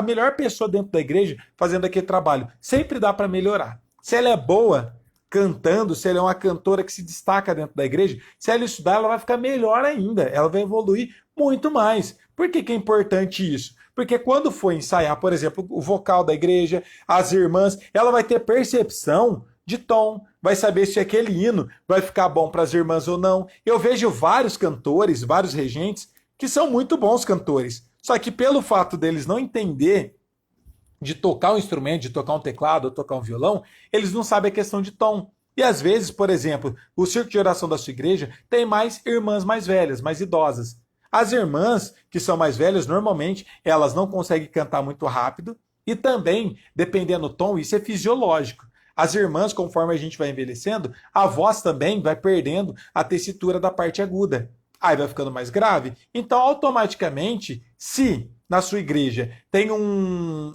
melhor pessoa dentro da igreja fazendo aquele trabalho. Sempre dá para melhorar. Se ela é boa cantando, se ela é uma cantora que se destaca dentro da igreja, se ela estudar, ela vai ficar melhor ainda. Ela vai evoluir muito mais. Por que é importante isso? Porque quando for ensaiar, por exemplo, o vocal da igreja, as irmãs, ela vai ter percepção de tom, vai saber se aquele hino vai ficar bom para as irmãs ou não. Eu vejo vários cantores, vários regentes, que são muito bons cantores. Só que pelo fato deles não entender de tocar um instrumento, de tocar um teclado ou tocar um violão, eles não sabem a questão de tom. E às vezes, por exemplo, o círculo de oração da sua igreja tem mais irmãs mais velhas, mais idosas. As irmãs que são mais velhas, normalmente, elas não conseguem cantar muito rápido e também, dependendo do tom, isso é fisiológico. As irmãs, conforme a gente vai envelhecendo, a voz também vai perdendo a tessitura da parte aguda. Aí vai ficando mais grave. Então, automaticamente, se na sua igreja tem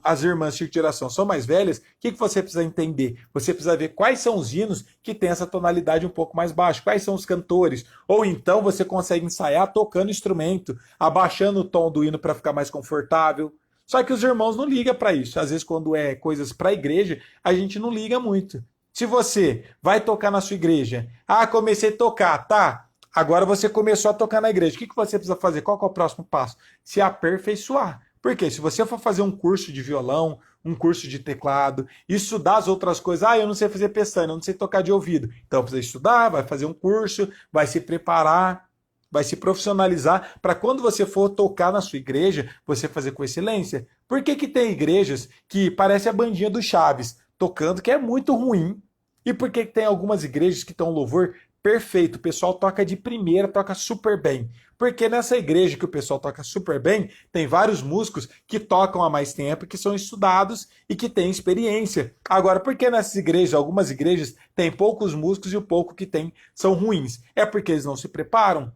as irmãs de oração são mais velhas, o que você precisa entender? Você precisa ver quais são os hinos que tem essa tonalidade um pouco mais baixa, quais são os cantores. Ou então você consegue ensaiar tocando instrumento, abaixando o tom do hino para ficar mais confortável. Só que os irmãos não ligam para isso. Às vezes, quando é coisas para a igreja, a gente não liga muito. Se você vai tocar na sua igreja, comecei a tocar, tá? Agora você começou a tocar na igreja. O que você precisa fazer? Qual que é o próximo passo? Se aperfeiçoar. Porque se você for fazer um curso de violão, um curso de teclado, estudar as outras coisas, eu não sei fazer pestana, eu não sei tocar de ouvido. Então precisa estudar, vai fazer um curso, vai se preparar, vai se profissionalizar para quando você for tocar na sua igreja, você fazer com excelência. Por que tem igrejas que parece a bandinha do Chaves? tocando, que é muito ruim. E por que tem algumas igrejas que estão louvor perfeito? O pessoal toca de primeira, toca super bem. Porque nessa igreja que o pessoal toca super bem, tem vários músicos que tocam há mais tempo, que são estudados e que têm experiência. Agora, por que nessas igrejas, algumas igrejas, tem poucos músicos e o pouco que tem são ruins? É porque eles não se preparam.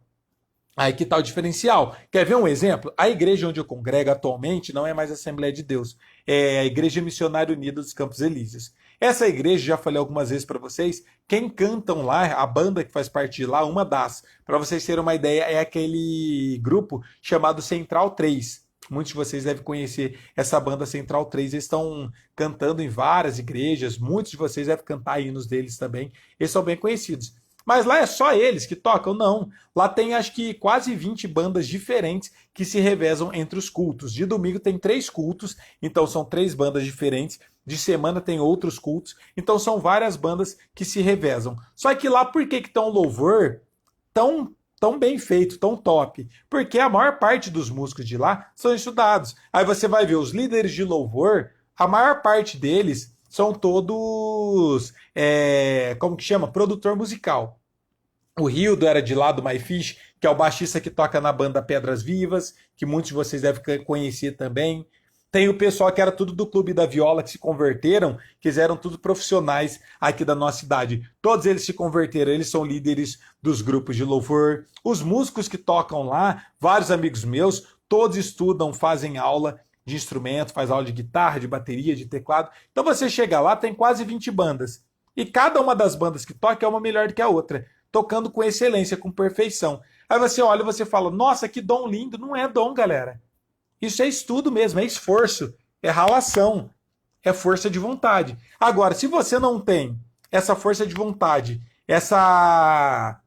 Aí que tá o diferencial. Quer ver um exemplo? A igreja onde eu congrego atualmente não é mais Assembleia de Deus. É a Igreja Missionária Unida dos Campos Elíseos. Essa igreja, já falei algumas vezes para vocês, quem cantam lá, a banda que faz parte de lá, uma das, para vocês terem uma ideia, é aquele grupo chamado Central 3. Muitos de vocês devem conhecer essa banda Central 3. Eles estão cantando em várias igrejas. Muitos de vocês devem cantar hinos deles também. Eles são bem conhecidos. Mas lá é só eles que tocam? Não. Lá tem acho que quase 20 bandas diferentes que se revezam entre os cultos. De domingo tem 3 cultos, então são 3 bandas diferentes. De semana tem outros cultos, então são várias bandas que se revezam. Só que lá por que tão louvor tão bem feito, tão top? Porque a maior parte dos músicos de lá são estudados. Aí você vai ver os líderes de louvor, a maior parte deles são todos, como que chama? Produtor musical. O Rildo era de lá do My Fish, que é o baixista que toca na banda Pedras Vivas, que muitos de vocês devem conhecer também. Tem o pessoal que era tudo do Clube da Viola, que se converteram, que eram tudo profissionais aqui da nossa cidade. Todos eles se converteram, eles são líderes dos grupos de louvor. Os músicos que tocam lá, vários amigos meus, todos estudam, fazem aula de instrumento, faz aula de guitarra, de bateria, de teclado. Então você chega lá, tem quase 20 bandas. E cada uma das bandas que toca é uma melhor do que a outra, tocando com excelência, com perfeição. Aí você olha e você fala, nossa, que dom lindo. Não é dom, galera. Isso é estudo mesmo, é esforço, é ralação, é força de vontade. Agora, se você não tem essa força de vontade, essa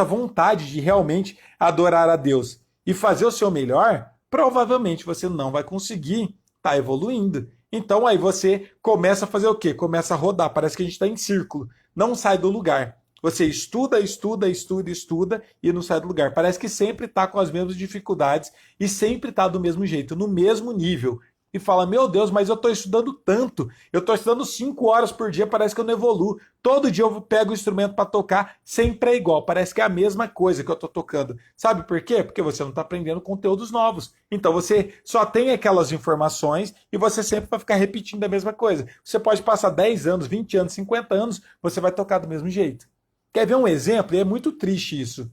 vontade de realmente adorar a Deus e fazer o seu melhor, provavelmente você não vai conseguir estar evoluindo. Então aí você começa a fazer o quê? Começa a rodar, parece que a gente está em círculo, não sai do lugar. Você estuda, estuda, estuda, estuda e não sai do lugar. Parece que sempre está com as mesmas dificuldades e sempre está do mesmo jeito, no mesmo nível. E fala, meu Deus, mas eu estou estudando tanto. Eu estou estudando 5 horas por dia, parece que eu não evoluo. Todo dia eu pego o instrumento para tocar, sempre é igual. Parece que é a mesma coisa que eu estou tocando. Sabe por quê? Porque você não está aprendendo conteúdos novos. Então você só tem aquelas informações e você sempre vai ficar repetindo a mesma coisa. Você pode passar 10 anos, 20 anos, 50 anos, você vai tocar do mesmo jeito. Quer ver um exemplo? E é muito triste isso.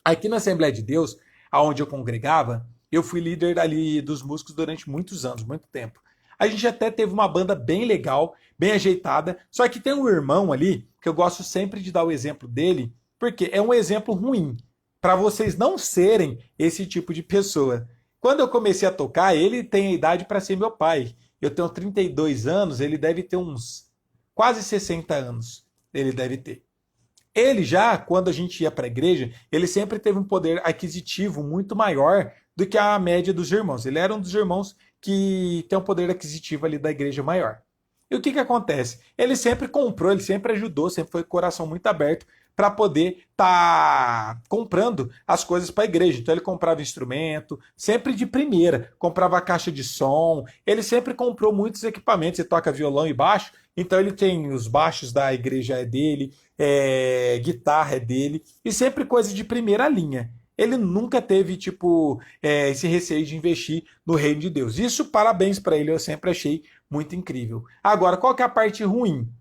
Aqui na Assembleia de Deus, aonde eu congregava, eu fui líder ali dos músicos durante muitos anos, muito tempo. A gente até teve uma banda bem legal, bem ajeitada, só que tem um irmão ali, que eu gosto sempre de dar o exemplo dele, porque é um exemplo ruim, para vocês não serem esse tipo de pessoa. Quando eu comecei a tocar, ele tem a idade para ser meu pai. Eu tenho 32 anos, ele deve ter uns quase 60 anos. Ele deve ter. Ele já, quando a gente ia para a igreja, ele sempre teve um poder aquisitivo muito maior do que a média dos irmãos. Ele era um dos irmãos que tem um poder aquisitivo ali da igreja maior. E o que acontece? Ele sempre comprou, ele sempre ajudou, sempre foi com o coração muito aberto para poder estar comprando as coisas para a igreja. Então ele comprava instrumento, sempre de primeira, comprava caixa de som, ele sempre comprou muitos equipamentos, ele toca violão e baixo, então ele tem os baixos da igreja é dele, guitarra é dele, e sempre coisa de primeira linha. Ele nunca teve, esse receio de investir no reino de Deus. Isso, parabéns para ele, eu sempre achei muito incrível. Agora, qual que é a parte ruim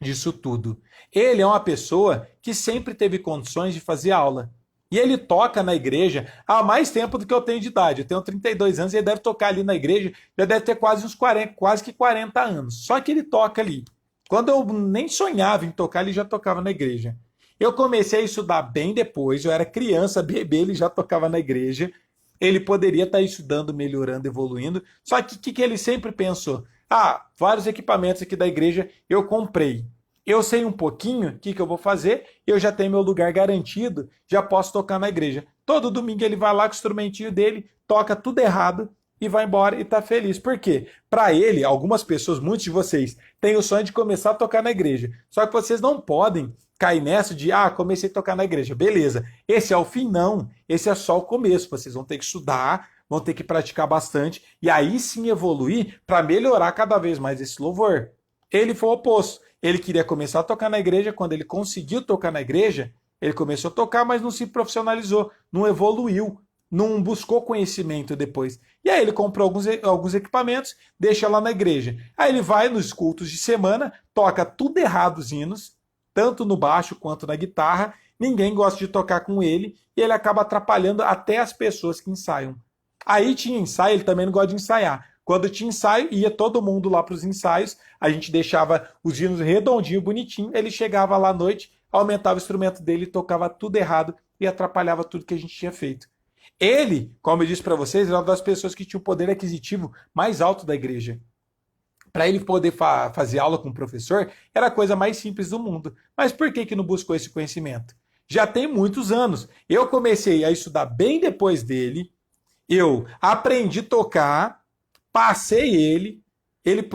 disso tudo? Ele é uma pessoa que sempre teve condições de fazer aula. E ele toca na igreja há mais tempo do que eu tenho de idade. Eu tenho 32 anos e ele deve tocar ali na igreja, já deve ter quase uns 40, quase que 40 anos. Só que ele toca ali. Quando eu nem sonhava em tocar, ele já tocava na igreja. Eu comecei a estudar bem depois, eu era criança, bebê, ele já tocava na igreja. Ele poderia estar estudando, melhorando, evoluindo. Só que o que ele sempre pensou? Vários equipamentos aqui da igreja eu comprei. Eu sei um pouquinho, o que eu vou fazer? Eu já tenho meu lugar garantido, já posso tocar na igreja. Todo domingo ele vai lá com o instrumentinho dele, toca tudo errado e vai embora e tá feliz. Por quê? Para ele, algumas pessoas, muitos de vocês, têm o sonho de começar a tocar na igreja. Só que vocês não podem cair nessa de, comecei a tocar na igreja. Beleza, esse é o fim? Não. Esse é só o começo. Vocês vão ter que estudar, vão ter que praticar bastante e aí sim evoluir para melhorar cada vez mais esse louvor. Ele foi o oposto. Ele queria começar a tocar na igreja. Quando ele conseguiu tocar na igreja, ele começou a tocar, mas não se profissionalizou, não evoluiu, não buscou conhecimento depois. E aí ele comprou alguns equipamentos, deixa lá na igreja. Aí ele vai nos cultos de semana, toca tudo errado os hinos, tanto no baixo quanto na guitarra. Ninguém gosta de tocar com ele e ele acaba atrapalhando até as pessoas que ensaiam. Aí tinha ensaio, ele também não gosta de ensaiar. Quando tinha ensaio, ia todo mundo lá para os ensaios, a gente deixava os hinos redondinho, bonitinho, ele chegava lá à noite, aumentava o instrumento dele, tocava tudo errado e atrapalhava tudo que a gente tinha feito. Ele, como eu disse para vocês, era uma das pessoas que tinha o poder aquisitivo mais alto da igreja. Para ele poder fazer aula com o professor, era a coisa mais simples do mundo. Mas por que não buscou esse conhecimento? Já tem muitos anos. Eu comecei a estudar bem depois dele, eu aprendi a tocar, passei ele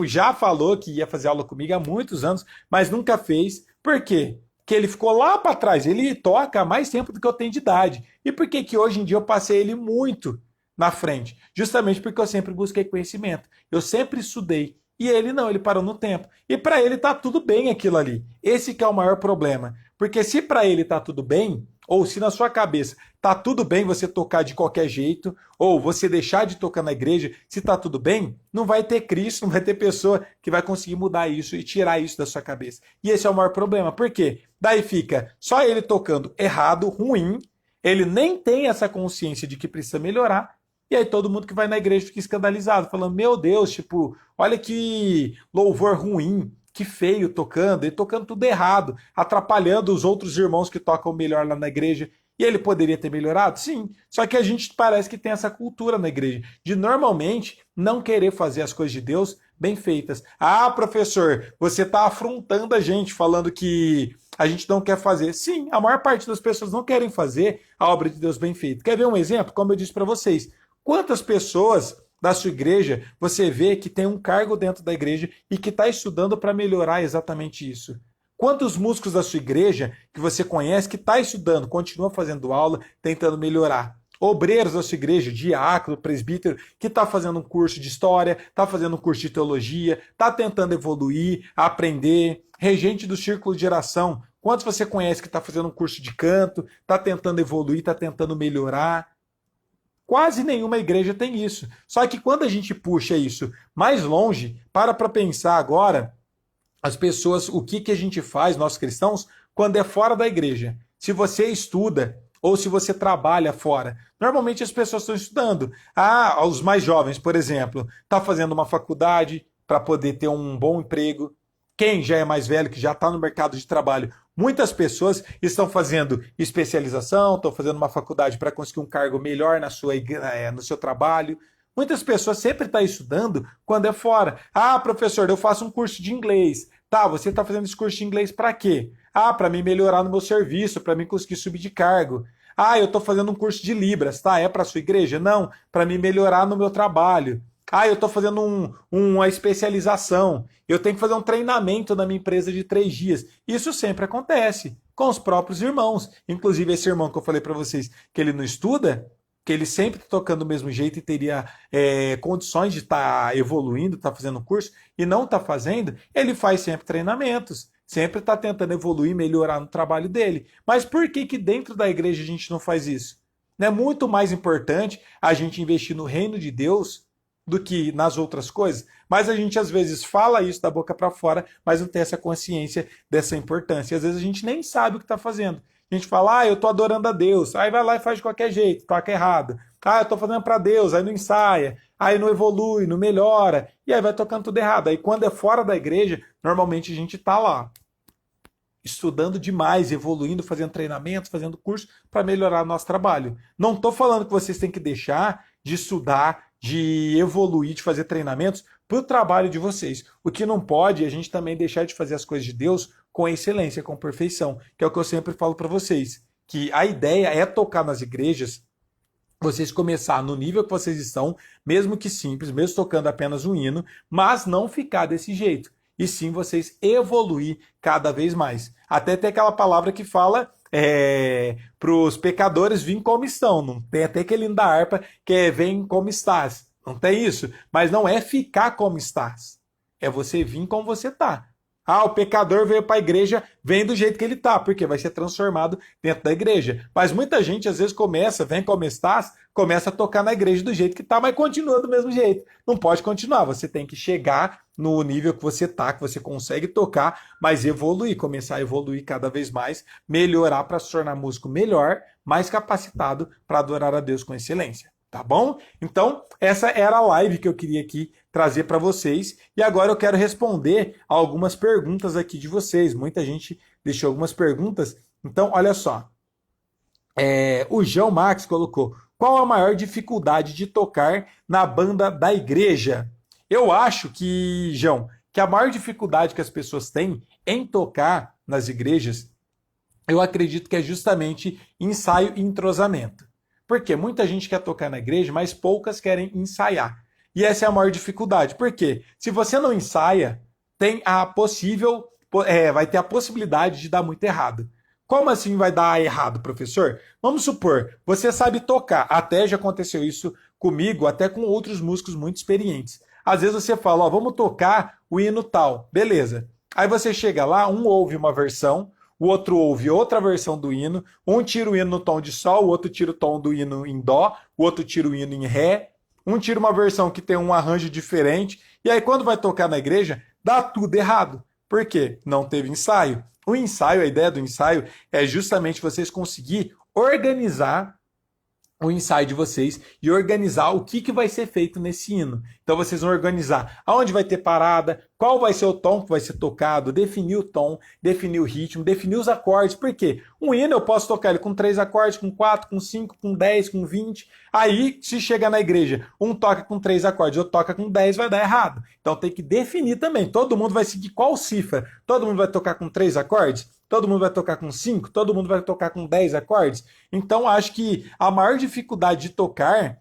já falou que ia fazer aula comigo há muitos anos, mas nunca fez. Por quê? Porque ele ficou lá para trás, ele toca há mais tempo do que eu tenho de idade. E por que hoje em dia eu passei ele muito na frente? Justamente porque eu sempre busquei conhecimento, eu sempre estudei. E ele não, ele parou no tempo. E para ele tá tudo bem aquilo ali. Esse que é o maior problema. Porque se para ele tá tudo bem, ou se na sua cabeça tá tudo bem você tocar de qualquer jeito, ou você deixar de tocar na igreja, se tá tudo bem, não vai ter Cristo, não vai ter pessoa que vai conseguir mudar isso e tirar isso da sua cabeça. E esse é o maior problema. Por quê? Daí fica só ele tocando errado, ruim, ele nem tem essa consciência de que precisa melhorar, e aí todo mundo que vai na igreja fica escandalizado, falando, meu Deus, tipo, olha que louvor ruim, que feio tocando, ele tocando tudo errado, atrapalhando os outros irmãos que tocam melhor lá na igreja. E ele poderia ter melhorado? Sim. Só que a gente parece que tem essa cultura na igreja, de normalmente não querer fazer as coisas de Deus bem feitas. Ah, professor, você está afrontando a gente, falando que a gente não quer fazer. Sim, a maior parte das pessoas não querem fazer a obra de Deus bem feita. Quer ver um exemplo? Como eu disse para vocês, quantas pessoas da sua igreja você vê que tem um cargo dentro da igreja e que está estudando para melhorar exatamente isso? Quantos músicos da sua igreja que você conhece que está estudando, continua fazendo aula, tentando melhorar? Obreiros da sua igreja, diácono, presbítero, que está fazendo um curso de história, está fazendo um curso de teologia, está tentando evoluir, aprender. Regente do círculo de oração, quantos você conhece que está fazendo um curso de canto, está tentando evoluir, está tentando melhorar? Quase nenhuma igreja tem isso. Só que quando a gente puxa isso mais longe, para pensar agora, as pessoas, o que a gente faz, nós cristãos, quando é fora da igreja. Se você estuda ou se você trabalha fora. Normalmente as pessoas estão estudando. Ah, os mais jovens, por exemplo, está fazendo uma faculdade para poder ter um bom emprego. Quem já é mais velho, que já está no mercado de trabalho, muitas pessoas estão fazendo especialização, estão fazendo uma faculdade para conseguir um cargo melhor no seu trabalho. Muitas pessoas sempre estão estudando quando é fora. Ah, professor, eu faço um curso de inglês. Tá, você está fazendo esse curso de inglês para quê? Ah, para me melhorar no meu serviço, para mim conseguir subir de cargo. Ah, eu estou fazendo um curso de Libras. Tá, é para sua igreja? Não, para me melhorar no meu trabalho. Ah, eu estou fazendo uma especialização. Eu tenho que fazer um treinamento na minha empresa de 3 dias. Isso sempre acontece com os próprios irmãos. Inclusive, esse irmão que eu falei para vocês que ele não estuda, que ele sempre está tocando do mesmo jeito e teria condições de estar evoluindo, estar fazendo curso, e não está fazendo, ele faz sempre treinamentos. Sempre está tentando evoluir, melhorar no trabalho dele. Mas por que dentro da igreja a gente não faz isso? Não é muito mais importante a gente investir no reino de Deus do que nas outras coisas, mas a gente às vezes fala isso da boca para fora, mas não tem essa consciência dessa importância. E às vezes a gente nem sabe o que está fazendo. A gente fala, eu estou adorando a Deus, aí vai lá e faz de qualquer jeito, toca errado. Eu estou fazendo para Deus, aí não ensaia, aí não evolui, não melhora, e aí vai tocando tudo errado. Aí quando é fora da igreja, normalmente a gente está lá, estudando demais, evoluindo, fazendo treinamentos, fazendo curso para melhorar o nosso trabalho. Não estou falando que vocês têm que deixar de estudar, de evoluir, de fazer treinamentos para o trabalho de vocês. O que não pode é a gente também deixar de fazer as coisas de Deus com excelência, com perfeição, que é o que eu sempre falo para vocês, que a ideia é tocar nas igrejas, vocês começar no nível que vocês estão, mesmo que simples, mesmo tocando apenas um hino, mas não ficar desse jeito. E sim vocês evoluir cada vez mais. Até tem aquela palavra que fala para os pecadores virem como estão. Não tem até aquele hino da harpa que é vem como estás. Não tem isso. Mas não é ficar como estás. É você vir como você tá. Ah, o pecador veio para a igreja, vem do jeito que ele tá, porque vai ser transformado dentro da igreja. Mas muita gente às vezes vem como estás, começa a tocar na igreja do jeito que tá, mas continua do mesmo jeito. Não pode continuar, você tem que chegar no nível que você tá, que você consegue tocar, mas evoluir, começar a evoluir cada vez mais, melhorar para se tornar músico melhor, mais capacitado para adorar a Deus com excelência. Tá bom? Então, essa era a live que eu queria aqui trazer para vocês. E agora eu quero responder a algumas perguntas aqui de vocês. Muita gente deixou algumas perguntas. Então, olha só. O João Max colocou: qual a maior dificuldade de tocar na banda da igreja? Eu acho que, João, que a maior dificuldade que as pessoas têm em tocar nas igrejas, eu acredito que é justamente ensaio e entrosamento. Porque muita gente quer tocar na igreja, mas poucas querem ensaiar. E essa é a maior dificuldade. Por quê? Se você não ensaia, vai ter a possibilidade de dar muito errado. Como assim vai dar errado, professor? Vamos supor, você sabe tocar. Até já aconteceu isso comigo, até com outros músicos muito experientes. Às vezes você fala, ó, vamos tocar o hino tal. Beleza. Aí você chega lá, um ouve uma versão, o outro ouve outra versão do hino, um tira o hino no tom de sol, o outro tira o tom do hino em dó, o outro tira o hino em ré, um tira uma versão que tem um arranjo diferente, e aí quando vai tocar na igreja, dá tudo errado. Por quê? Não teve ensaio. O ensaio, a ideia do ensaio é justamente vocês conseguir organizar o ensaio de vocês e organizar o que vai ser feito nesse hino. Então vocês vão organizar aonde vai ter parada, qual vai ser o tom que vai ser tocado, definir o tom, definir o ritmo, definir os acordes. Por quê? Um hino eu posso tocar ele com 3 acordes, com 4, com 5, com 10, com 20. Aí, se chega na igreja, um toca com 3 acordes, outro toca com 10, vai dar errado. Então tem que definir também. Todo mundo vai seguir qual cifra? Todo mundo vai tocar com 3 acordes? Todo mundo vai tocar com 5? Todo mundo vai tocar com 10 acordes? Então, acho que a maior dificuldade de tocar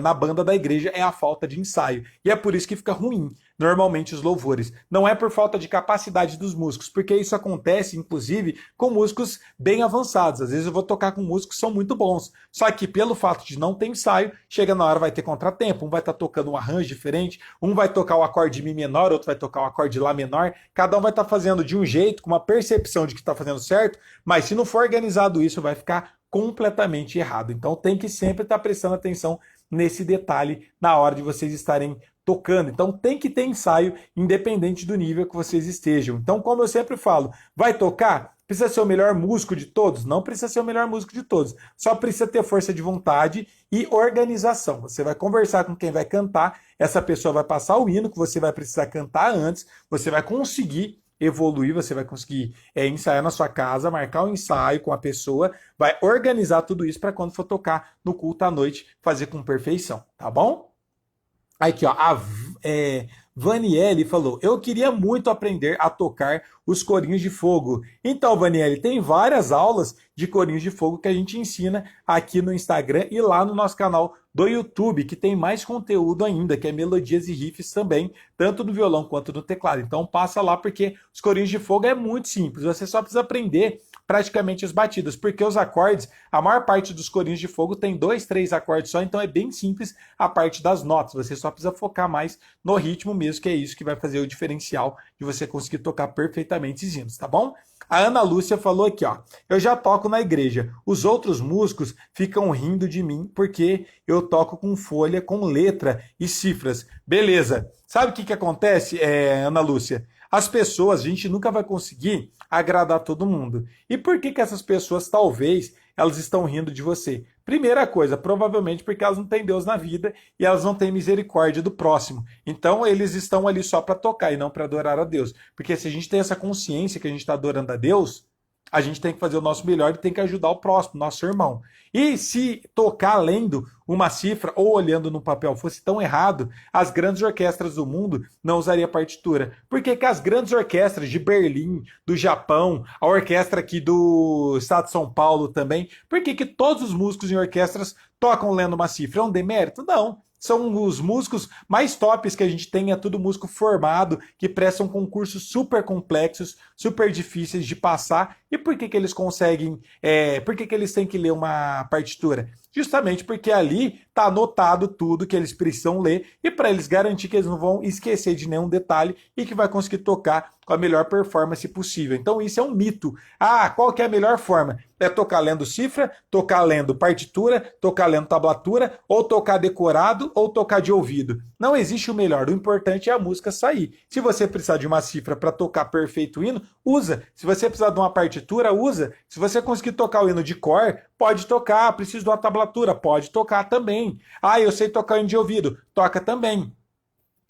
na banda da igreja é a falta de ensaio. E é por isso que fica ruim, normalmente, os louvores. Não é por falta de capacidade dos músicos, porque isso acontece, inclusive, com músicos bem avançados. Às vezes eu vou tocar com músicos que são muito bons. Só que, pelo fato de não ter ensaio, chega na hora vai ter contratempo. Um vai estar tocando um arranjo diferente, um vai tocar o acorde de Mi menor, outro vai tocar o acorde de Lá menor. Cada um vai estar fazendo de um jeito, com uma percepção de que está fazendo certo, mas se não for organizado isso, vai ficar completamente errado. Então tem que sempre estar prestando atenção nesse detalhe na hora de vocês estarem tocando. Então tem que ter ensaio, independente do nível que vocês estejam. Então, como eu sempre falo, vai tocar? Precisa ser o melhor músico de todos? Não precisa ser o melhor músico de todos. Só precisa ter força de vontade e organização. Você vai conversar com quem vai cantar, essa pessoa vai passar o hino que você vai precisar cantar antes, você vai conseguir evoluir, você vai conseguir ensaiar na sua casa, marcar um ensaio com a pessoa, vai organizar tudo isso para quando for tocar no culto à noite, fazer com perfeição, tá bom? Aqui, ó, a Vaniele falou: eu queria muito aprender a tocar os corinhos de fogo. Então, Vaniele, tem várias aulas de corinhos de fogo que a gente ensina aqui no Instagram e lá no nosso canal do YouTube, que tem mais conteúdo ainda, que é melodias e riffs também, tanto no violão quanto no teclado. Então passa lá, porque os corinhos de fogo é muito simples, você só precisa aprender praticamente as batidas, porque os acordes, a maior parte dos corinhos de fogo tem 2, 3 acordes só, então é bem simples a parte das notas, você só precisa focar mais no ritmo mesmo, que é isso que vai fazer o diferencial de você conseguir tocar perfeitamente os hinos, tá bom? A Ana Lúcia falou aqui, ó: eu já toco na igreja, os outros músicos ficam rindo de mim porque eu toco com folha, com letra e cifras. Beleza. Sabe o que acontece, Ana Lúcia? As pessoas, a gente nunca vai conseguir agradar todo mundo. E por que essas pessoas, talvez, elas estão rindo de você? Primeira coisa, provavelmente porque elas não têm Deus na vida e elas não têm misericórdia do próximo. Então eles estão ali só para tocar e não para adorar a Deus. Porque se a gente tem essa consciência que a gente está adorando a Deus, a gente tem que fazer o nosso melhor e tem que ajudar o próximo, nosso irmão. E se tocar lendo uma cifra ou olhando no papel fosse tão errado, as grandes orquestras do mundo não usariam partitura. Por que as grandes orquestras de Berlim, do Japão, a orquestra aqui do estado de São Paulo também, por que todos os músicos em orquestras tocam lendo uma cifra? É um demérito? Não. São os músicos mais tops que a gente tem, é tudo músico formado, que prestam concursos super complexos, super difíceis de passar, E por que que eles conseguem, por que que eles têm que ler uma partitura? Justamente porque ali está anotado tudo que eles precisam ler e para eles garantir que eles não vão esquecer de nenhum detalhe e que vai conseguir tocar com a melhor performance possível. Então isso é um mito. Ah, qual que é a melhor forma? É tocar lendo cifra, tocar lendo partitura, tocar lendo tablatura, ou tocar decorado, ou tocar de ouvido. Não existe o melhor. O importante é a música sair. Se você precisar de uma cifra para tocar perfeito o hino, usa. Se você precisar de uma partitura, usa. Se você conseguir tocar o hino de cor, pode tocar. Preciso de uma tablatura, pode tocar também. Ah, eu sei tocar o hino de ouvido, toca também.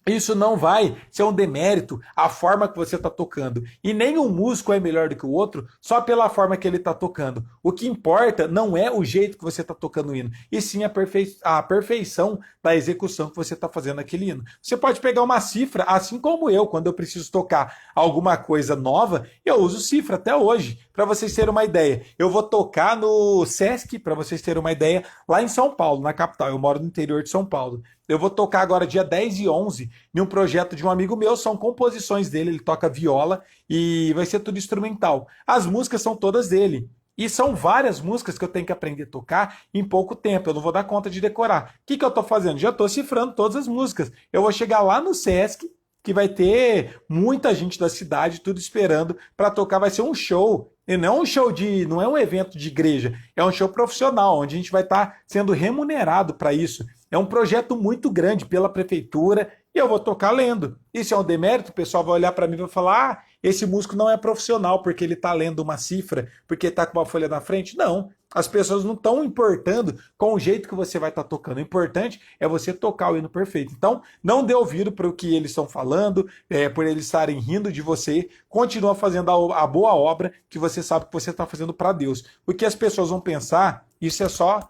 Isso não vai ser um demérito à forma que você está tocando. E nenhum músico é melhor do que o outro só pela forma que ele está tocando. O que importa não é o jeito que você está tocando o hino, e sim a perfeição da execução que você está fazendo aquele hino. Você pode pegar uma cifra, assim como eu, quando eu preciso tocar alguma coisa nova, eu uso cifra até hoje. Para vocês terem uma ideia, eu vou tocar no Sesc, para vocês terem uma ideia, lá em São Paulo, na capital. Eu moro no interior de São Paulo. Eu vou tocar agora dia 10 e 11 em um projeto de um amigo meu, são composições dele, ele toca viola e vai ser tudo instrumental. As músicas são todas dele. E são várias músicas que eu tenho que aprender a tocar em pouco tempo, eu não vou dar conta de decorar. O que, que eu estou fazendo? Já estou cifrando todas as músicas. Eu vou chegar lá no Sesc, que vai ter muita gente da cidade, tudo esperando para tocar, vai ser um show. E não é um show não é um evento de igreja, é um show profissional, onde a gente vai estar sendo remunerado para isso. É um projeto muito grande pela prefeitura e eu vou tocar lendo. Isso é um demérito? O pessoal vai olhar para mim e vai falar: ah, esse músico não é profissional porque ele está lendo uma cifra, porque está com uma folha na frente. Não, as pessoas não estão importando com o jeito que você vai estar tocando. O importante é você tocar o hino perfeito. Então, não dê ouvido para o que eles estão falando, por eles estarem rindo de você. Continua fazendo a boa obra que você sabe que você está fazendo para Deus. O que as pessoas vão pensar, isso é só...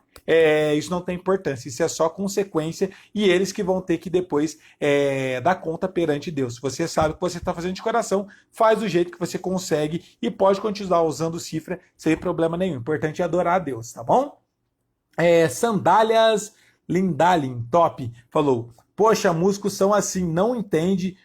isso não tem importância, isso é só consequência e eles que vão ter que depois dar conta perante Deus. Se você sabe o que você está fazendo de coração, faz do jeito que você consegue e pode continuar usando cifra sem problema nenhum. O importante é adorar a Deus, tá bom? Sandálias Lindalin, top, falou: poxa, músicos são assim, não entende,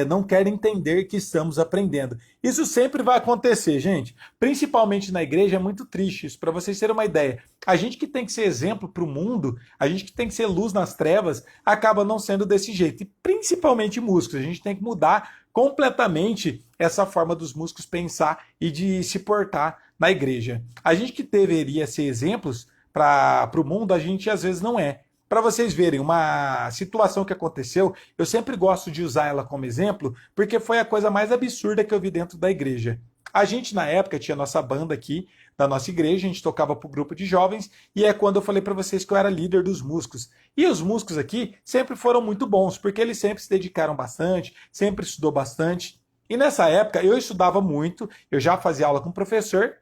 não querem entender que estamos aprendendo. Isso sempre vai acontecer, gente. Principalmente na igreja, é muito triste isso. Para vocês terem uma ideia, a gente que tem que ser exemplo para o mundo, a gente que tem que ser luz nas trevas, acaba não sendo desse jeito. E principalmente músicos, a gente tem que mudar completamente essa forma dos músicos pensar e de se portar na igreja. A gente que deveria ser exemplos para o mundo, a gente às vezes não é. Para vocês verem uma situação que aconteceu, eu sempre gosto de usar ela como exemplo, porque foi a coisa mais absurda que eu vi dentro da igreja. A gente, na época, tinha nossa banda aqui da nossa igreja, a gente tocava para o grupo de jovens, e é quando eu falei para vocês que eu era líder dos músicos. E os músicos aqui sempre foram muito bons, porque eles sempre se dedicaram bastante, sempre estudou bastante. E nessa época eu estudava muito, eu já fazia aula com o professor,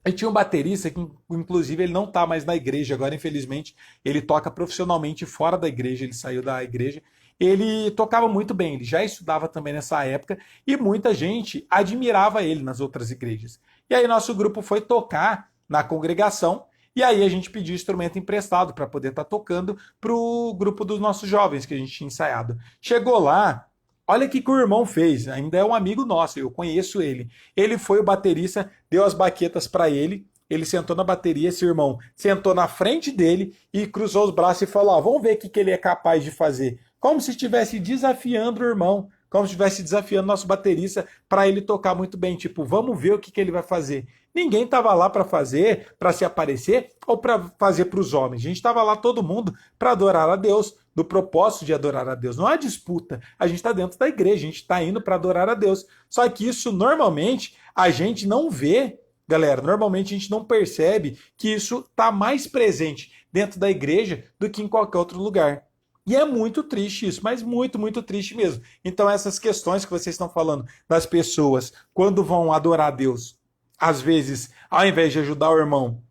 e tinha um baterista que, inclusive, ele não está mais na igreja agora, infelizmente. Ele toca profissionalmente fora da igreja, ele saiu da igreja. Ele tocava muito bem, ele já estudava também nessa época e muita gente admirava ele nas outras igrejas. E aí nosso grupo foi tocar na congregação e aí a gente pediu instrumento emprestado para poder estar tocando para o grupo dos nossos jovens que a gente tinha ensaiado. Chegou lá, olha o que o irmão fez, ainda é um amigo nosso, eu conheço ele. Ele foi o baterista, deu as baquetas para ele sentou na bateria, esse irmão sentou na frente dele e cruzou os braços e falou: ó, vamos ver o que ele é capaz de fazer. Como se estivesse desafiando o irmão, como se estivesse desafiando nosso baterista para ele tocar muito bem. Tipo, vamos ver o que ele vai fazer. Ninguém estava lá para fazer, para se aparecer ou para fazer para os homens. A gente estava lá todo mundo para adorar a Deus, do propósito de adorar a Deus. Não há disputa. A gente está dentro da igreja, a gente está indo para adorar a Deus. Só que isso normalmente a gente não vê, galera. Normalmente a gente não percebe que isso está mais presente dentro da igreja do que em qualquer outro lugar. E é muito triste isso, mas muito, muito triste mesmo. Então essas questões que vocês estão falando das pessoas quando vão adorar a Deus, às vezes, ao invés de ajudar o irmão,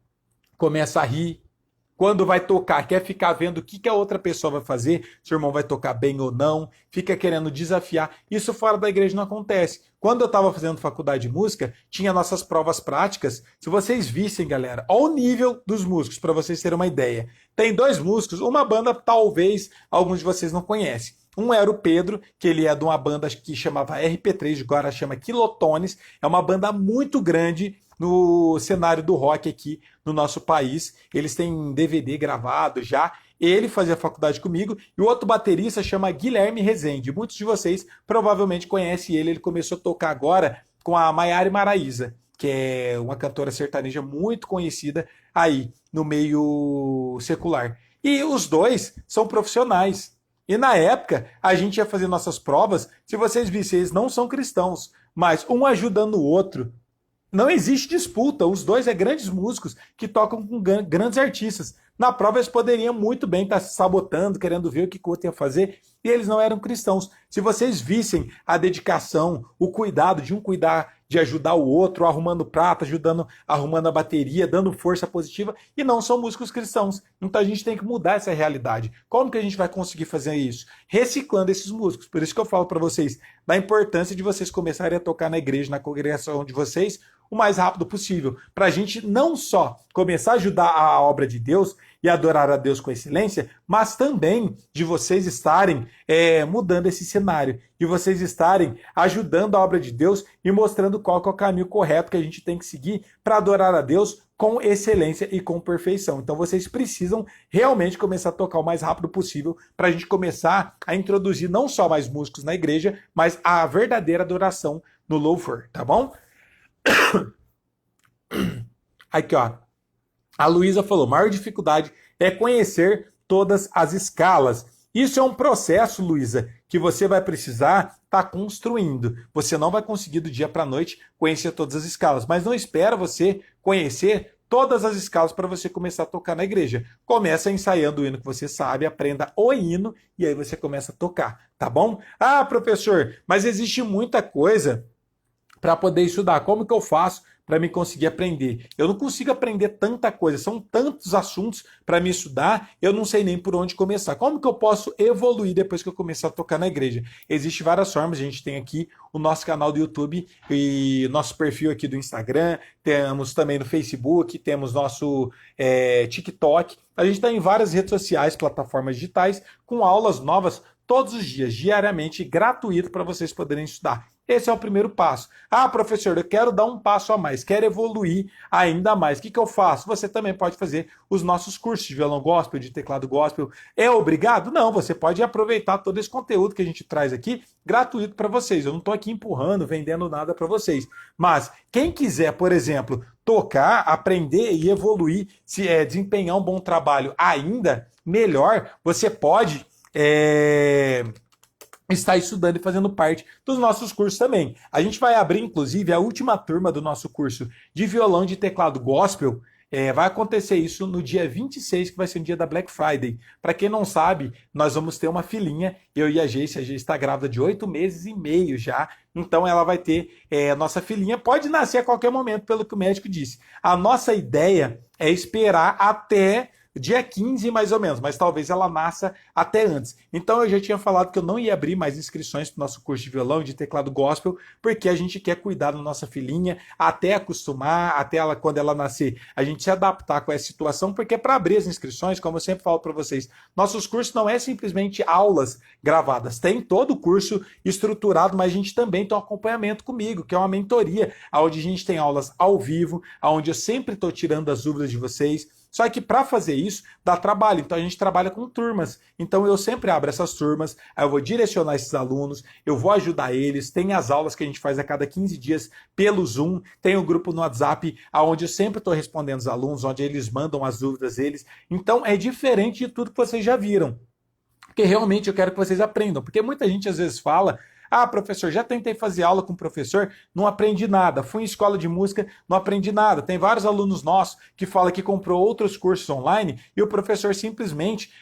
começa a rir. Quando vai tocar, quer ficar vendo o que a outra pessoa vai fazer, se o irmão vai tocar bem ou não, fica querendo desafiar. Isso fora da igreja não acontece. Quando eu estava fazendo faculdade de música, tinha nossas provas práticas. Se vocês vissem, galera, olha o nível dos músicos, para vocês terem uma ideia. Tem 2 músicos, uma banda talvez alguns de vocês não conhecem. Um era o Pedro, que ele é de uma banda que chamava RP3, agora chama Kilotones. É uma banda muito grande no cenário do rock aqui no nosso país. Eles têm DVD gravado já. Ele fazia faculdade comigo. E o outro baterista chama Guilherme Rezende. Muitos de vocês provavelmente conhecem ele. Ele começou a tocar agora com a Maiara Maraíza, que é uma cantora sertaneja muito conhecida aí no meio secular. E os dois são profissionais. E na época, a gente ia fazer nossas provas, se vocês vissem, eles não são cristãos, mas um ajudando o outro. Não existe disputa, os dois é grandes músicos que tocam com grandes artistas. Na prova eles poderiam muito bem estar se sabotando, querendo ver o que o outro ia fazer, e eles não eram cristãos. Se vocês vissem a dedicação, o cuidado de um cuidar de ajudar o outro, arrumando prato, ajudando, arrumando a bateria, dando força positiva, e não são músicos cristãos. Então a gente tem que mudar essa realidade. Como que a gente vai conseguir fazer isso? Reciclando esses músicos. Por isso que eu falo para vocês da importância de vocês começarem a tocar na igreja, na congregação de vocês, o mais rápido possível, para a gente não só começar a ajudar a obra de Deus e adorar a Deus com excelência, mas também de vocês estarem mudando esse cenário, de vocês estarem ajudando a obra de Deus e mostrando qual que é o caminho correto que a gente tem que seguir para adorar a Deus com excelência e com perfeição. Então vocês precisam realmente começar a tocar o mais rápido possível para a gente começar a introduzir não só mais músicos na igreja, mas a verdadeira adoração no louvor, tá bom? Aqui, ó. A Luísa falou: maior dificuldade é conhecer todas as escalas. Isso é um processo, Luísa, que você vai precisar estar construindo. Você não vai conseguir do dia para a noite conhecer todas as escalas, mas não espera você conhecer todas as escalas para você começar a tocar na igreja. Começa ensaiando o hino que você sabe, aprenda o hino e aí você começa a tocar, tá bom? Ah, professor, mas existe muita coisa para poder estudar. Como que eu faço para me conseguir aprender? Eu não consigo aprender tanta coisa, são tantos assuntos para me estudar, eu não sei nem por onde começar. Como que eu posso evoluir depois que eu começar a tocar na igreja? Existem várias formas, a gente tem aqui o nosso canal do YouTube e nosso perfil aqui do Instagram, temos também no Facebook, temos nosso TikTok, a gente está em várias redes sociais, plataformas digitais, com aulas novas todos os dias, diariamente, gratuito para vocês poderem estudar. Esse é o primeiro passo. Ah, professor, eu quero dar um passo a mais, quero evoluir ainda mais. O que eu faço? Você também pode fazer os nossos cursos de violão gospel, de teclado gospel. É obrigado? Não, você pode aproveitar todo esse conteúdo que a gente traz aqui gratuito para vocês. Eu não estou aqui empurrando, vendendo nada para vocês. Mas quem quiser, por exemplo, tocar, aprender e evoluir, se desempenhar um bom trabalho ainda melhor, você pode está estudando e fazendo parte dos nossos cursos também. A gente vai abrir, inclusive, a última turma do nosso curso de violão de teclado gospel. Vai acontecer isso no dia 26, que vai ser o dia da Black Friday. Para quem não sabe, nós vamos ter uma filhinha, eu e a Geice está grávida de 8 meses e meio já, então ela vai ter, nossa filhinha pode nascer a qualquer momento, pelo que o médico disse. A nossa ideia é esperar até dia 15 mais ou menos, mas talvez ela nasça até antes. Então eu já tinha falado que eu não ia abrir mais inscrições para o nosso curso de violão e de teclado gospel, porque a gente quer cuidar da nossa filhinha até acostumar, até ela, quando ela nascer, a gente se adaptar com essa situação, porque para abrir as inscrições, como eu sempre falo para vocês, nossos cursos não é simplesmente aulas gravadas, tem todo o curso estruturado, mas a gente também tem um acompanhamento comigo, que é uma mentoria, onde a gente tem aulas ao vivo, onde eu sempre estou tirando as dúvidas de vocês. Só que para fazer isso dá trabalho, então a gente trabalha com turmas. Então eu sempre abro essas turmas, aí eu vou direcionar esses alunos, eu vou ajudar eles, tem as aulas que a gente faz a cada 15 dias pelo Zoom, tem o grupo no WhatsApp, onde eu sempre estou respondendo os alunos, onde eles mandam as dúvidas deles. Então é diferente de tudo que vocês já viram, porque realmente eu quero que vocês aprendam, porque muita gente às vezes fala: ah, professor, já tentei fazer aula com o professor, não aprendi nada. Fui em escola de música, não aprendi nada. Tem vários alunos nossos que falam que comprou outros cursos online e o professor simplesmente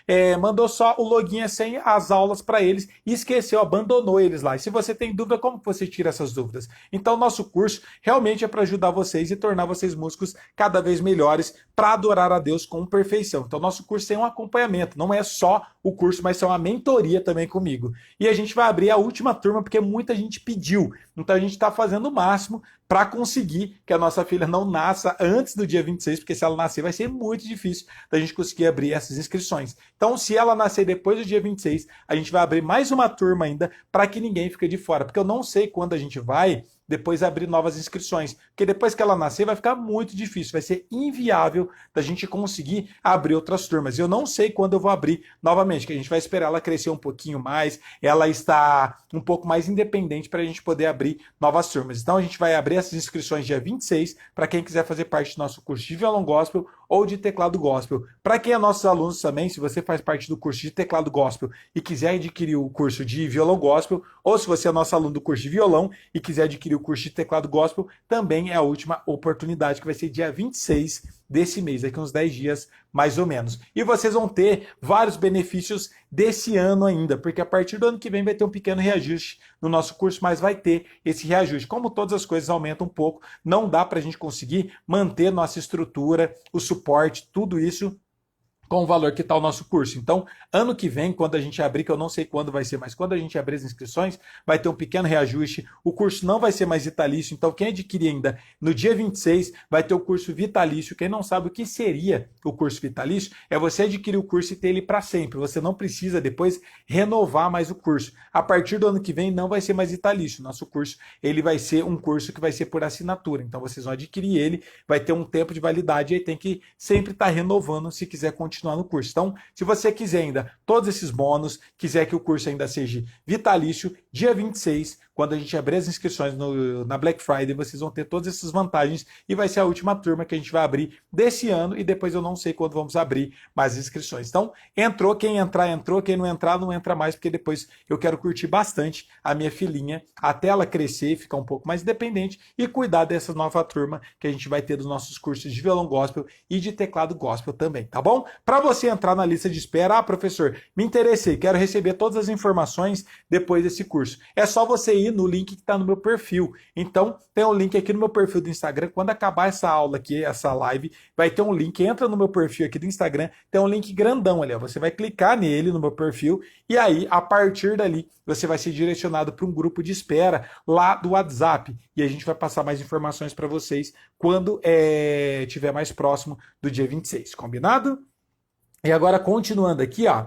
mandou só o login sem as aulas para eles e esqueceu, abandonou eles lá. E se você tem dúvida, como que você tira essas dúvidas? Então, nosso curso realmente é para ajudar vocês e tornar vocês músicos cada vez melhores para adorar a Deus com perfeição. Então, nosso curso tem um acompanhamento, não é só o curso, mas é uma mentoria também comigo. E a gente vai abrir a última turma turma porque muita gente pediu. Então a gente está fazendo o máximo para conseguir que a nossa filha não nasça antes do dia 26, porque se ela nascer vai ser muito difícil da gente conseguir abrir essas inscrições. Então, se ela nascer depois do dia 26, a gente vai abrir mais uma turma ainda para que ninguém fique de fora, porque eu não sei quando a gente vai depois abrir novas inscrições, porque depois que ela nascer vai ficar muito difícil, vai ser inviável da gente conseguir abrir outras turmas. Eu não sei quando eu vou abrir novamente, que a gente vai esperar ela crescer um pouquinho mais, ela está um pouco mais independente para a gente poder abrir novas turmas. Então a gente vai abrir essas inscrições dia 26 para quem quiser fazer parte do nosso curso de violão gospel ou de teclado gospel. Para quem é nossos alunos também, se você faz parte do curso de teclado gospel e quiser adquirir o curso de violão gospel, ou se você é nosso aluno do curso de violão e quiser adquirir o curso de teclado gospel, também é a última oportunidade, que vai ser dia 26 desse mês, daqui uns 10 dias mais ou menos. E vocês vão ter vários benefícios desse ano ainda, porque a partir do ano que vem vai ter um pequeno reajuste no nosso curso, mas vai ter esse reajuste. Como todas as coisas aumentam um pouco, não dá para a gente conseguir manter nossa estrutura, o suporte, tudo isso com o valor que está o nosso curso. Então, ano que vem, quando a gente abrir, que eu não sei quando vai ser, mas quando a gente abrir as inscrições, vai ter um pequeno reajuste. O curso não vai ser mais vitalício, então quem adquirir ainda no dia 26 vai ter o curso vitalício. Quem não sabe o que seria o curso vitalício, é você adquirir o curso e ter ele para sempre. Você não precisa depois renovar mais o curso. A partir do ano que vem não vai ser mais vitalício. Nosso curso, ele vai ser um curso que vai ser por assinatura. Então vocês vão adquirir ele, vai ter um tempo de validade e aí tem que sempre estar renovando se quiser continuar no curso. Então, se você quiser ainda todos esses bônus, quiser que o curso ainda seja vitalício, dia 26, quando a gente abrir as inscrições na Black Friday, vocês vão ter todas essas vantagens e vai ser a última turma que a gente vai abrir desse ano e depois eu não sei quando vamos abrir mais inscrições. Então, entrou, quem entrar, entrou, quem não entrar, não entra mais, porque depois eu quero curtir bastante a minha filhinha até ela crescer, ficar um pouco mais independente e cuidar dessa nova turma que a gente vai ter dos nossos cursos de violão gospel e de teclado gospel também, tá bom? Para você entrar na lista de espera, professor, me interessei, quero receber todas as informações depois desse curso. É só você ir no link que está no meu perfil. Então, tem um link aqui no meu perfil do Instagram. Quando acabar essa aula aqui, essa live, vai ter um link. Entra no meu perfil aqui do Instagram, tem um link grandão ali. Ó. Você vai clicar nele no meu perfil e aí, a partir dali, você vai ser direcionado para um grupo de espera lá do WhatsApp. E a gente vai passar mais informações para vocês quando estiver mais próximo do dia 26. Combinado? E agora, continuando aqui, ó.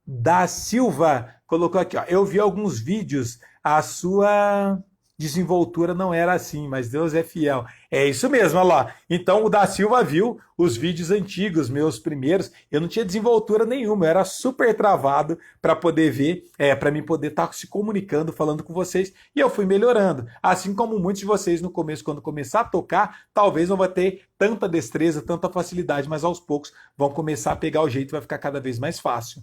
Da Silva colocou aqui, ó. Eu vi alguns vídeos, a sua desenvoltura não era assim, mas Deus é fiel. É isso mesmo, olha lá. Então o da Silva viu os vídeos antigos, meus primeiros. Eu não tinha desenvoltura nenhuma, eu era super travado para poder ver, para mim poder estar se comunicando, falando com vocês. E eu fui melhorando. Assim como muitos de vocês no começo, quando começar a tocar, talvez não vai ter tanta destreza, tanta facilidade, mas aos poucos vão começar a pegar o jeito e vai ficar cada vez mais fácil.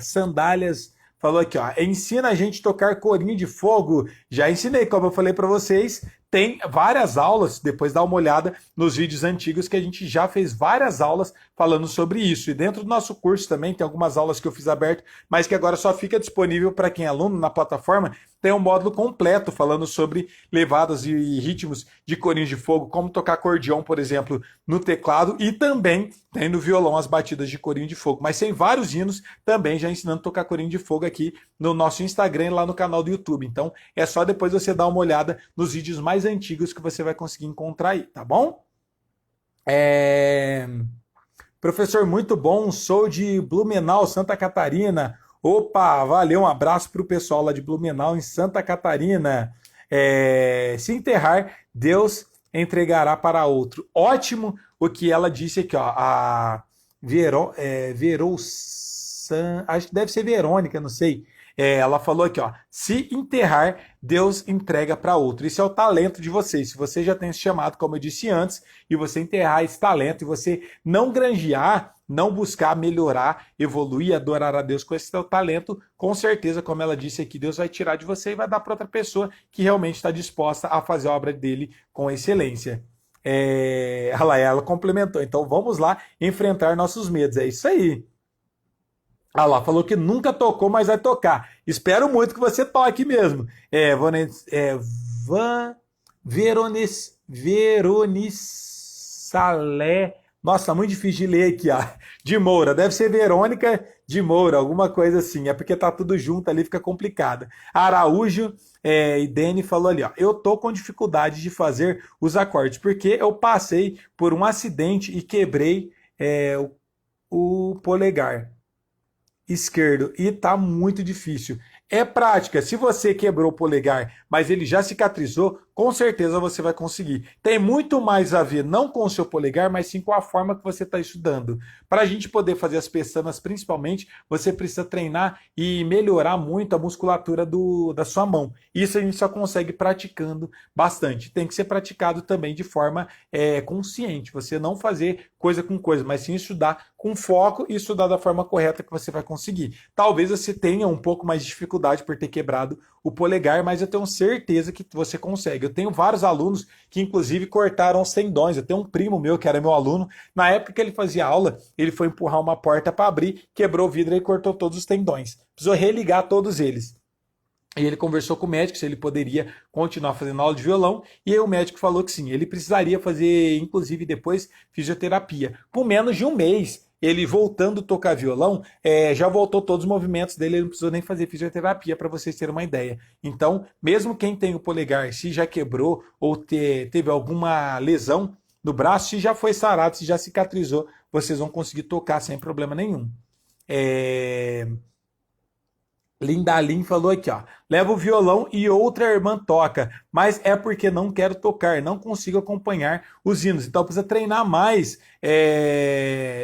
Sandálias falou aqui, ó, ensina a gente a tocar corinho de fogo. Já ensinei, como eu falei para vocês, tem várias aulas, depois dá uma olhada nos vídeos antigos que a gente já fez várias aulas falando sobre isso. E dentro do nosso curso também tem algumas aulas que eu fiz aberto, mas que agora só fica disponível para quem é aluno na plataforma. Tem um módulo completo falando sobre levadas e ritmos de corinho de fogo, como tocar acordeão, por exemplo, no teclado, e também tem no violão as batidas de corinho de fogo. Mas tem vários hinos também já ensinando a tocar corinho de fogo aqui no nosso Instagram e lá no canal do YouTube. Então é só depois você dar uma olhada nos vídeos mais antigos que você vai conseguir encontrar aí, tá bom? Professor, muito bom, sou de Blumenau, Santa Catarina. Opa, valeu, um abraço para o pessoal lá de Blumenau, em Santa Catarina. Se enterrar, Deus entregará para outro. Ótimo o que ela disse aqui, ó. A acho que deve ser Verônica, não sei. Ela falou aqui, ó, se enterrar, Deus entrega para outro. Isso é o talento de vocês. Se você já tem esse chamado, como eu disse antes, e você enterrar esse talento, e você não granjear, não buscar melhorar, evoluir, adorar a Deus com esse seu talento, com certeza, como ela disse aqui, Deus vai tirar de você e vai dar para outra pessoa que realmente está disposta a fazer a obra dele com excelência. Ela complementou. Então vamos lá enfrentar nossos medos. É isso aí. Lá, falou que nunca tocou, mas vai tocar. Espero muito que você toque mesmo. Veronice Salé. Nossa, muito difícil de ler aqui, ó. De Moura. Deve ser Verônica, de Moura, alguma coisa assim. É porque tá tudo junto ali, fica complicado. Araújo e Dene falou ali, ó. Eu tô com dificuldade de fazer os acordes, porque eu passei por um acidente e quebrei o polegar esquerdo e tá muito difícil. É prática. Se você quebrou o polegar, mas ele já cicatrizou, com certeza você vai conseguir. Tem muito mais a ver não com o seu polegar, mas sim com a forma que você está estudando. Para a gente poder fazer as pestanas, principalmente, você precisa treinar e melhorar muito a musculatura da sua mão. Isso a gente só consegue praticando bastante. Tem que ser praticado também de forma consciente. Você não fazer coisa com coisa, mas sim estudar com foco e estudar da forma correta que você vai conseguir. Talvez você tenha um pouco mais de dificuldade por ter quebrado o polegar, mas eu tenho certeza que você consegue. Eu tenho vários alunos que, inclusive, cortaram os tendões. Eu tenho um primo meu que era meu aluno. Na época que ele fazia aula, ele foi empurrar uma porta para abrir, quebrou o vidro e cortou todos os tendões. Precisou religar todos eles. E ele conversou com o médico se ele poderia continuar fazendo aula de violão, e aí o médico falou que sim, ele precisaria fazer, inclusive depois, fisioterapia. Por menos de um mês, ele voltando a tocar violão, já voltou todos os movimentos dele, ele não precisou nem fazer fisioterapia, para vocês terem uma ideia. Então, mesmo quem tem o polegar, se já quebrou ou teve alguma lesão no braço, se já foi sarado, se já cicatrizou, vocês vão conseguir tocar sem problema nenhum. Lindalin falou aqui, ó. Leva o violão e outra irmã toca, mas é porque não quero tocar, não consigo acompanhar os hinos. Então precisa treinar mais,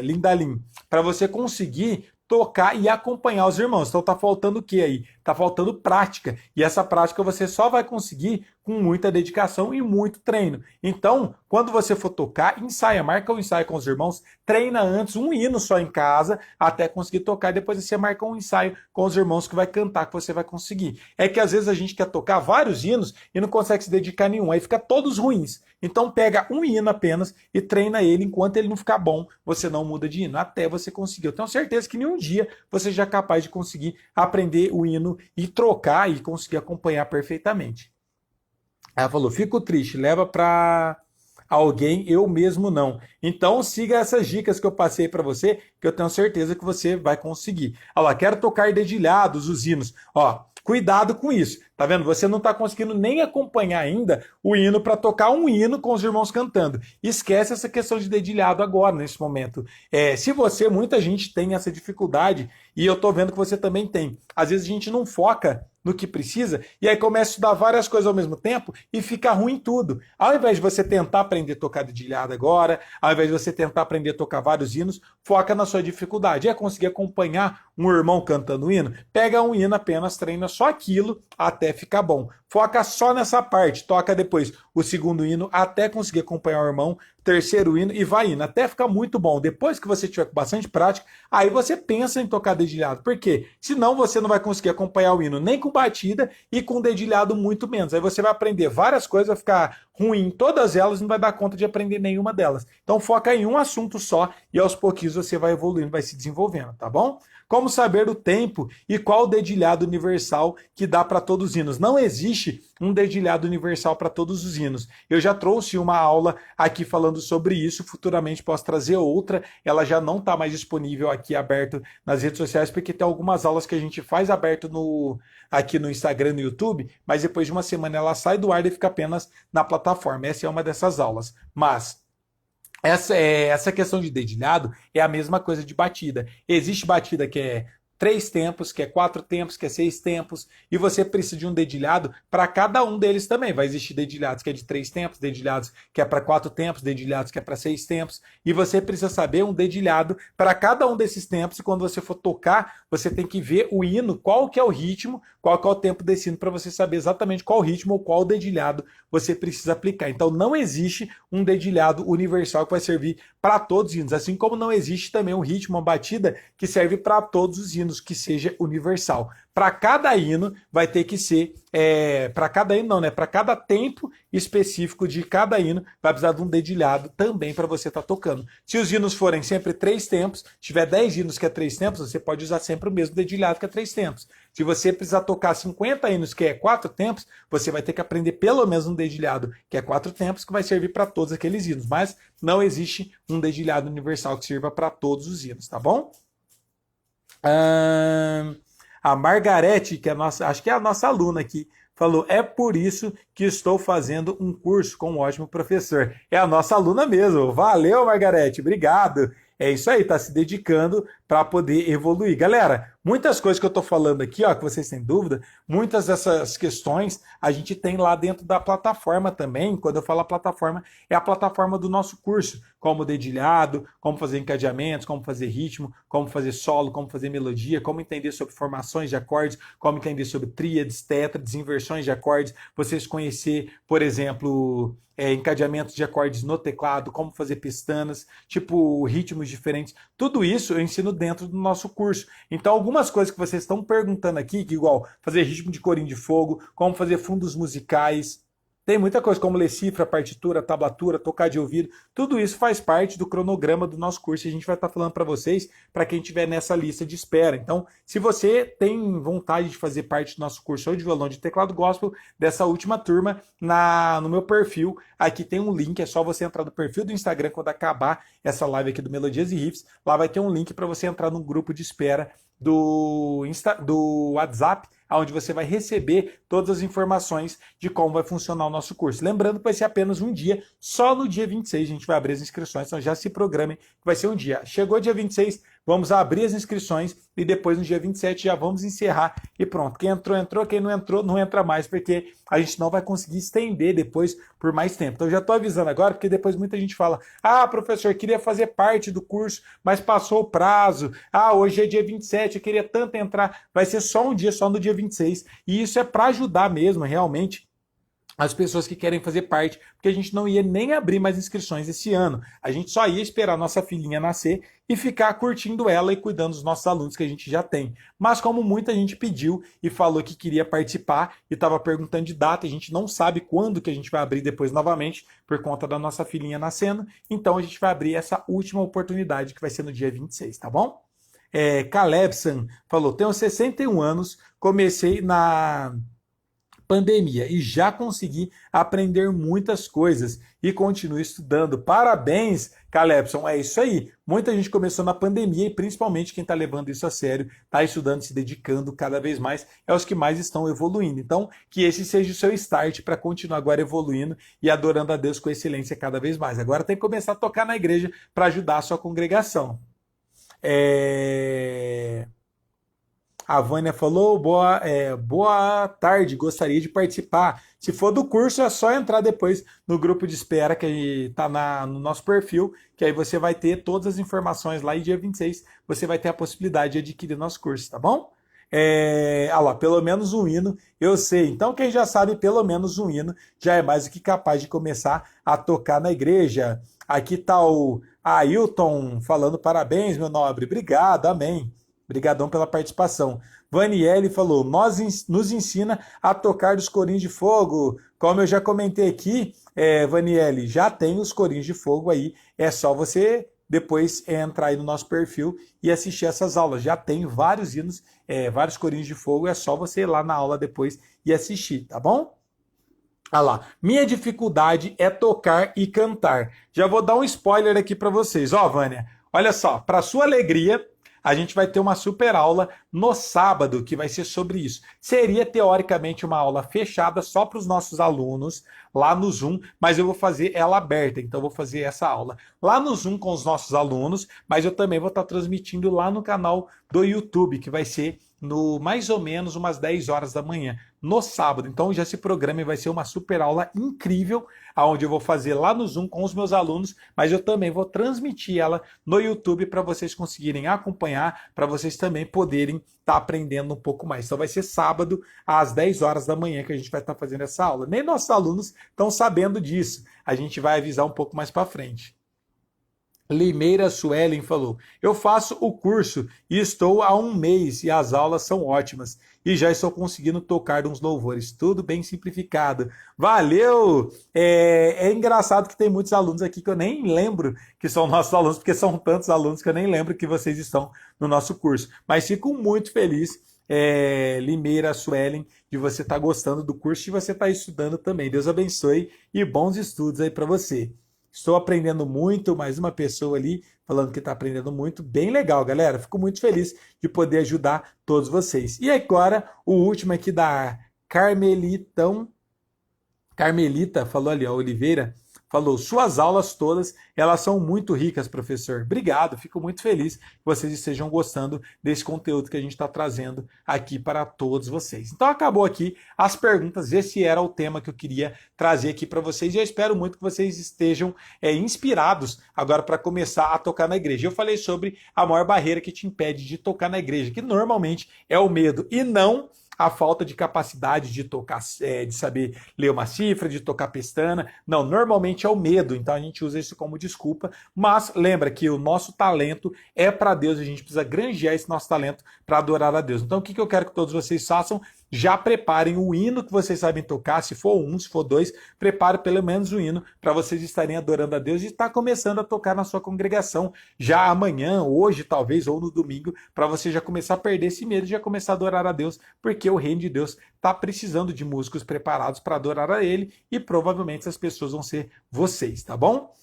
Lindalin, para você conseguir tocar e acompanhar os irmãos. Então tá faltando o que aí? Tá faltando prática. E essa prática você só vai conseguir com muita dedicação e muito treino. Então, quando você for tocar, ensaia, marca o ensaio com os irmãos, treina antes um hino só em casa, até conseguir tocar, e depois você marca um ensaio com os irmãos que vai cantar, que você vai conseguir. É que às vezes a gente quer tocar vários hinos e não consegue se dedicar a nenhum, aí fica todos ruins. Então pega um hino apenas e treina ele, enquanto ele não ficar bom, você não muda de hino, até você conseguir. Eu tenho certeza que nenhum dia você já é capaz de conseguir aprender o hino e trocar e conseguir acompanhar perfeitamente. Ela falou, fico triste, leva para alguém, eu mesmo não. Então siga essas dicas que eu passei para você, que eu tenho certeza que você vai conseguir. Olha lá, quero tocar dedilhados os hinos. Ó, cuidado com isso. Tá vendo? Você não está conseguindo nem acompanhar ainda o hino para tocar um hino com os irmãos cantando. Esquece essa questão de dedilhado agora, nesse momento. Se você, muita gente tem essa dificuldade, e eu tô vendo que você também tem. Às vezes a gente não foca no que precisa, e aí começa a estudar várias coisas ao mesmo tempo e fica ruim tudo. Ao invés de você tentar aprender a tocar dedilhado agora, ao invés de você tentar aprender a tocar vários hinos, foca na sua dificuldade. É conseguir acompanhar um irmão cantando hino? Pega um hino apenas, treina só aquilo até ficar bom. Foca só nessa parte, toca depois o segundo hino até conseguir acompanhar o irmão, terceiro hino e vai indo, até ficar muito bom. Depois que você tiver com bastante prática, aí você pensa em tocar dedilhado. Por quê? Senão você não vai conseguir acompanhar o hino nem com batida e com dedilhado muito menos. Aí você vai aprender várias coisas, vai ficar ruim em todas elas e não vai dar conta de aprender nenhuma delas. Então foca em um assunto só e aos pouquinhos você vai evoluindo, vai se desenvolvendo, tá bom? Como saber o tempo e qual o dedilhado universal que dá para todos os hinos? Não existe um dedilhado universal para todos os hinos. Eu já trouxe uma aula aqui falando sobre isso, futuramente posso trazer outra. Ela já não está mais disponível aqui aberto nas redes sociais, porque tem algumas aulas que a gente faz aberto aqui no Instagram e no YouTube, mas depois de uma semana ela sai do ar e fica apenas na plataforma. Essa é uma dessas aulas. Mas essa questão de dedilhado é a mesma coisa de batida. Existe batida que é 3 tempos, que é 4 tempos, que é 6 tempos, e você precisa de um dedilhado para cada um deles também. Vai existir dedilhados que é de 3 tempos, dedilhados que é para 4 tempos, dedilhados que é para 6 tempos, e você precisa saber um dedilhado para cada um desses tempos, e quando você for tocar, você tem que ver o hino, qual que é o ritmo, qual que é o tempo desse hino, para você saber exatamente qual ritmo ou qual dedilhado você precisa aplicar. Então não existe um dedilhado universal que vai servir para todos os hinos, assim como não existe também um ritmo, uma batida que serve para todos os hinos, que seja universal. Para cada hino vai ter que ser, para cada hino não, né? Para cada tempo específico de cada hino vai precisar de um dedilhado também para você estar tocando. Se os hinos forem sempre 3 tempos, tiver 10 hinos que é 3 tempos, você pode usar sempre o mesmo dedilhado que é 3 tempos. Se você precisar tocar 50 hinos que é 4 tempos, você vai ter que aprender pelo menos um dedilhado que é 4 tempos, que vai servir para todos aqueles hinos. Mas não existe um dedilhado universal que sirva para todos os hinos, tá bom? Ahn, a Margarete, que é a nossa, acho que é a nossa aluna aqui, falou: é por isso que estou fazendo um curso com um ótimo professor. É a nossa aluna mesmo. Valeu, Margarete, obrigado. É isso aí, tá se dedicando para poder evoluir. Galera, muitas coisas que eu estou falando aqui, ó, que vocês têm dúvida, muitas dessas questões a gente tem lá dentro da plataforma também. Quando eu falo a plataforma, é a plataforma do nosso curso, como dedilhado, como fazer encadeamentos, como fazer ritmo, como fazer solo, como fazer melodia, como entender sobre formações de acordes, como entender sobre tríades, tétrades, inversões de acordes, vocês conhecer, por exemplo, encadeamentos de acordes no teclado, como fazer pestanas, tipo ritmos diferentes. Tudo isso eu ensino dentro do nosso curso. Então, algumas coisas que vocês estão perguntando aqui, que igual fazer ritmo de corinho de fogo, como fazer fundos musicais, tem muita coisa, como ler cifra, partitura, tablatura, tocar de ouvido. Tudo isso faz parte do cronograma do nosso curso e a gente vai estar falando para vocês, para quem estiver nessa lista de espera. Então, se você tem vontade de fazer parte do nosso curso ou de violão de teclado gospel, dessa última turma, no meu perfil, aqui tem um link, é só você entrar no perfil do Instagram quando acabar essa live aqui do Melodias e Riffs. Lá vai ter um link para você entrar no grupo de espera do WhatsApp, onde você vai receber todas as informações de como vai funcionar o nosso curso. Lembrando que vai ser apenas um dia, só no dia 26 a gente vai abrir as inscrições, então já se programem que vai ser um dia. Chegou dia 26, vamos abrir as inscrições e depois no dia 27 já vamos encerrar e pronto. Quem entrou, entrou, quem não entrou, não entra mais, porque a gente não vai conseguir estender depois por mais tempo. Então já estou avisando agora, porque depois muita gente fala: ah, professor, queria fazer parte do curso, mas passou o prazo. Ah, hoje é dia 27, eu queria tanto entrar. Vai ser só um dia, só no dia 26. E isso é para ajudar mesmo, realmente, as pessoas que querem fazer parte, porque a gente não ia nem abrir mais inscrições esse ano. A gente só ia esperar nossa filhinha nascer e ficar curtindo ela e cuidando dos nossos alunos que a gente já tem. Mas como muita gente pediu e falou que queria participar e estava perguntando de data, a gente não sabe quando que a gente vai abrir depois novamente, por conta da nossa filhinha nascendo, então a gente vai abrir essa última oportunidade que vai ser no dia 26, tá bom? Calebson falou: tenho 61 anos, comecei na pandemia e já consegui aprender muitas coisas e continuo estudando. Parabéns, Calebson, é isso aí. Muita gente começou na pandemia e principalmente quem está levando isso a sério, está estudando, se dedicando cada vez mais, é os que mais estão evoluindo. Então, que esse seja o seu start para continuar agora evoluindo e adorando a Deus com excelência cada vez mais. Agora tem que começar a tocar na igreja para ajudar a sua congregação. A Vânia falou: boa tarde, gostaria de participar. Se for do curso, é só entrar depois no grupo de espera que está no nosso perfil, que aí você vai ter todas as informações lá e dia 26 você vai ter a possibilidade de adquirir nosso curso, tá bom? Lá, pelo menos um hino, eu sei. Então, quem já sabe pelo menos um hino já é mais do que capaz de começar a tocar na igreja. Aqui está o Ailton falando: parabéns, meu nobre. Obrigado, amém. Obrigadão pela participação. Vaniele falou: nos ensina a tocar dos corinhos de fogo. Como eu já comentei aqui, Vaniele, já tem os corinhos de fogo aí. É só você depois entrar aí no nosso perfil e assistir essas aulas. Já tem vários hinos, vários corinhos de fogo. É só você ir lá na aula depois e assistir, tá bom? Ah lá, minha dificuldade é tocar e cantar. Já vou dar um spoiler aqui para vocês. Ó, Vânia, olha só, para sua alegria, a gente vai ter uma super aula no sábado que vai ser sobre isso. Seria teoricamente uma aula fechada só para os nossos alunos lá no Zoom, mas eu vou fazer ela aberta, então eu vou fazer essa aula lá no Zoom com os nossos alunos, mas eu também vou estar transmitindo lá no canal do YouTube, que vai ser no mais ou menos umas 10 horas da manhã, no sábado. Então já se programa e vai ser uma super aula incrível, onde eu vou fazer lá no Zoom com os meus alunos, mas eu também vou transmitir ela no YouTube para vocês conseguirem acompanhar, para vocês também poderem estar aprendendo um pouco mais. Então vai ser sábado às 10 horas da manhã que a gente vai estar fazendo essa aula. Nem nossos alunos estão sabendo disso. A gente vai avisar um pouco mais para frente. Limeira Suelen falou: eu faço o curso e estou há um mês e as aulas são ótimas e já estou conseguindo tocar uns louvores, tudo bem simplificado. Valeu! É engraçado que tem muitos alunos aqui que eu nem lembro que são nossos alunos, porque são tantos alunos que eu nem lembro que vocês estão no nosso curso. Mas fico muito feliz, Limeira Suelen, de você estar gostando do curso e você estar estudando também. Deus abençoe e bons estudos aí para você. Estou aprendendo muito, mais uma pessoa ali falando que está aprendendo muito. Bem legal, galera. Fico muito feliz de poder ajudar todos vocês. E agora, o último aqui da Carmelita falou ali, ó, Oliveira, falou, suas aulas todas, elas são muito ricas, professor. Obrigado, fico muito feliz que vocês estejam gostando desse conteúdo que a gente está trazendo aqui para todos vocês. Então acabou aqui as perguntas, esse era o tema que eu queria trazer aqui para vocês e eu espero muito que vocês estejam inspirados agora para começar a tocar na igreja. Eu falei sobre a maior barreira que te impede de tocar na igreja, que normalmente é o medo e não a falta de capacidade de tocar, de saber ler uma cifra, de tocar pestana. Não, normalmente é o medo, então a gente usa isso como desculpa, mas lembra que o nosso talento é para Deus, a gente precisa granjear esse nosso talento para adorar a Deus. Então o que eu quero que todos vocês façam? Já preparem o hino que vocês sabem tocar, se for um, se for dois, prepare pelo menos o hino para vocês estarem adorando a Deus e estar começando a tocar na sua congregação já amanhã, hoje talvez, ou no domingo, para você já começar a perder esse medo e já começar a adorar a Deus, porque o reino de Deus está precisando de músicos preparados para adorar a Ele e provavelmente essas pessoas vão ser vocês, tá bom?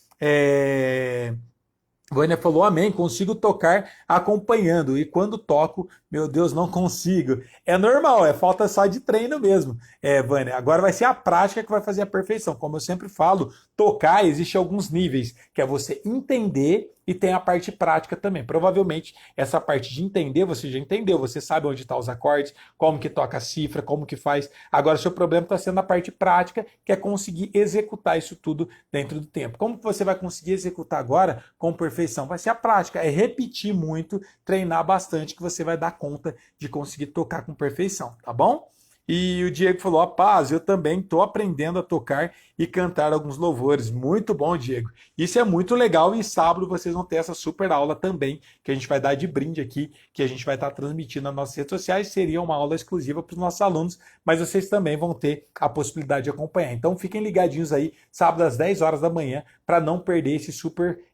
Vânia falou, amém, consigo tocar acompanhando. E quando toco, meu Deus, não consigo. É normal, é falta só de treino mesmo. Vânia, agora vai ser a prática que vai fazer a perfeição. Como eu sempre falo, tocar existe alguns níveis, que é você entender e tem a parte prática também. Provavelmente essa parte de entender, você já entendeu, você sabe onde estão os acordes, como que toca a cifra, como que faz. Agora o seu problema está sendo a parte prática, que é conseguir executar isso tudo dentro do tempo. Como que você vai conseguir executar agora com perfeição? Vai ser a prática, é repetir muito, treinar bastante, que você vai dar conta de conseguir tocar com perfeição, tá bom? E o Diego falou, paz, eu também estou aprendendo a tocar e cantar alguns louvores. Muito bom, Diego. Isso é muito legal e sábado vocês vão ter essa super aula também, que a gente vai dar de brinde aqui, que a gente vai estar transmitindo nas nossas redes sociais. Seria uma aula exclusiva para os nossos alunos, mas vocês também vão ter a possibilidade de acompanhar. Então fiquem ligadinhos aí, sábado às 10 horas da manhã, para não perder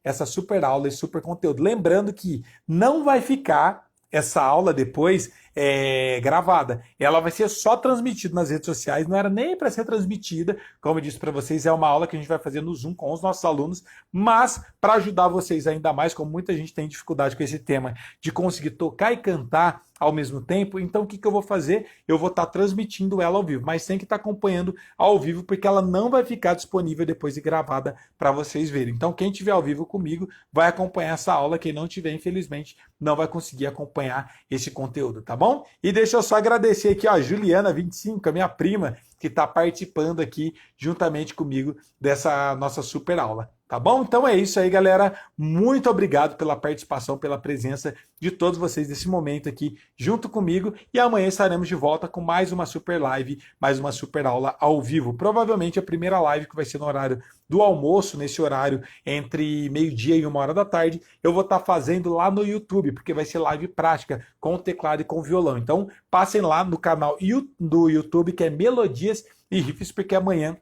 essa super aula, esse super conteúdo. Lembrando que não vai ficar essa aula depois gravada. Ela vai ser só transmitida nas redes sociais, não era nem para ser transmitida, como eu disse para vocês, é uma aula que a gente vai fazer no Zoom com os nossos alunos, mas para ajudar vocês ainda mais, como muita gente tem dificuldade com esse tema, de conseguir tocar e cantar ao mesmo tempo, então o que eu vou fazer? Eu vou estar transmitindo ela ao vivo, mas tem que estar acompanhando ao vivo, porque ela não vai ficar disponível depois de gravada para vocês verem. Então quem estiver ao vivo comigo vai acompanhar essa aula, quem não tiver, infelizmente, não vai conseguir acompanhar esse conteúdo, tá bom? E deixa eu só agradecer aqui, ó, a Juliana, 25, a minha prima, que está participando aqui juntamente comigo dessa nossa super aula. Tá bom? Então é isso aí, galera. Muito obrigado pela participação, pela presença de todos vocês nesse momento aqui junto comigo. E amanhã estaremos de volta com mais uma super live, mais uma super aula ao vivo. Provavelmente a primeira live que vai ser no horário do almoço, nesse horário entre meio-dia e 1 hora da tarde, eu vou estar fazendo lá no YouTube, porque vai ser live prática com teclado e com violão. Então passem lá no canal do YouTube, que é Melodias e Riffs, porque amanhã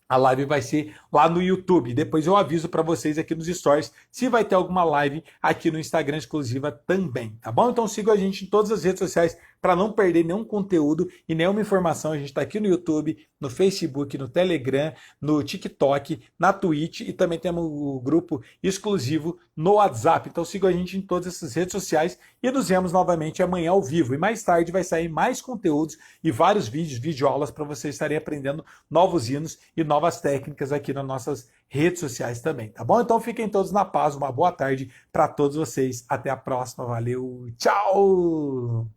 a live vai ser lá no YouTube. Depois eu aviso para vocês aqui nos stories se vai ter alguma live aqui no Instagram exclusiva também, tá bom? Então sigam a gente em todas as redes sociais para não perder nenhum conteúdo e nenhuma informação. A gente está aqui no YouTube, no Facebook, no Telegram, no TikTok, na Twitch e também temos o grupo exclusivo no WhatsApp. Então sigam a gente em todas essas redes sociais e nos vemos novamente amanhã ao vivo. E mais tarde vai sair mais conteúdos e vários vídeos, videoaulas para vocês estarem aprendendo novos hinos e novas técnicas aqui nas nossas redes sociais também, tá bom? Então fiquem todos na paz, uma boa tarde para todos vocês. Até a próxima, valeu, tchau!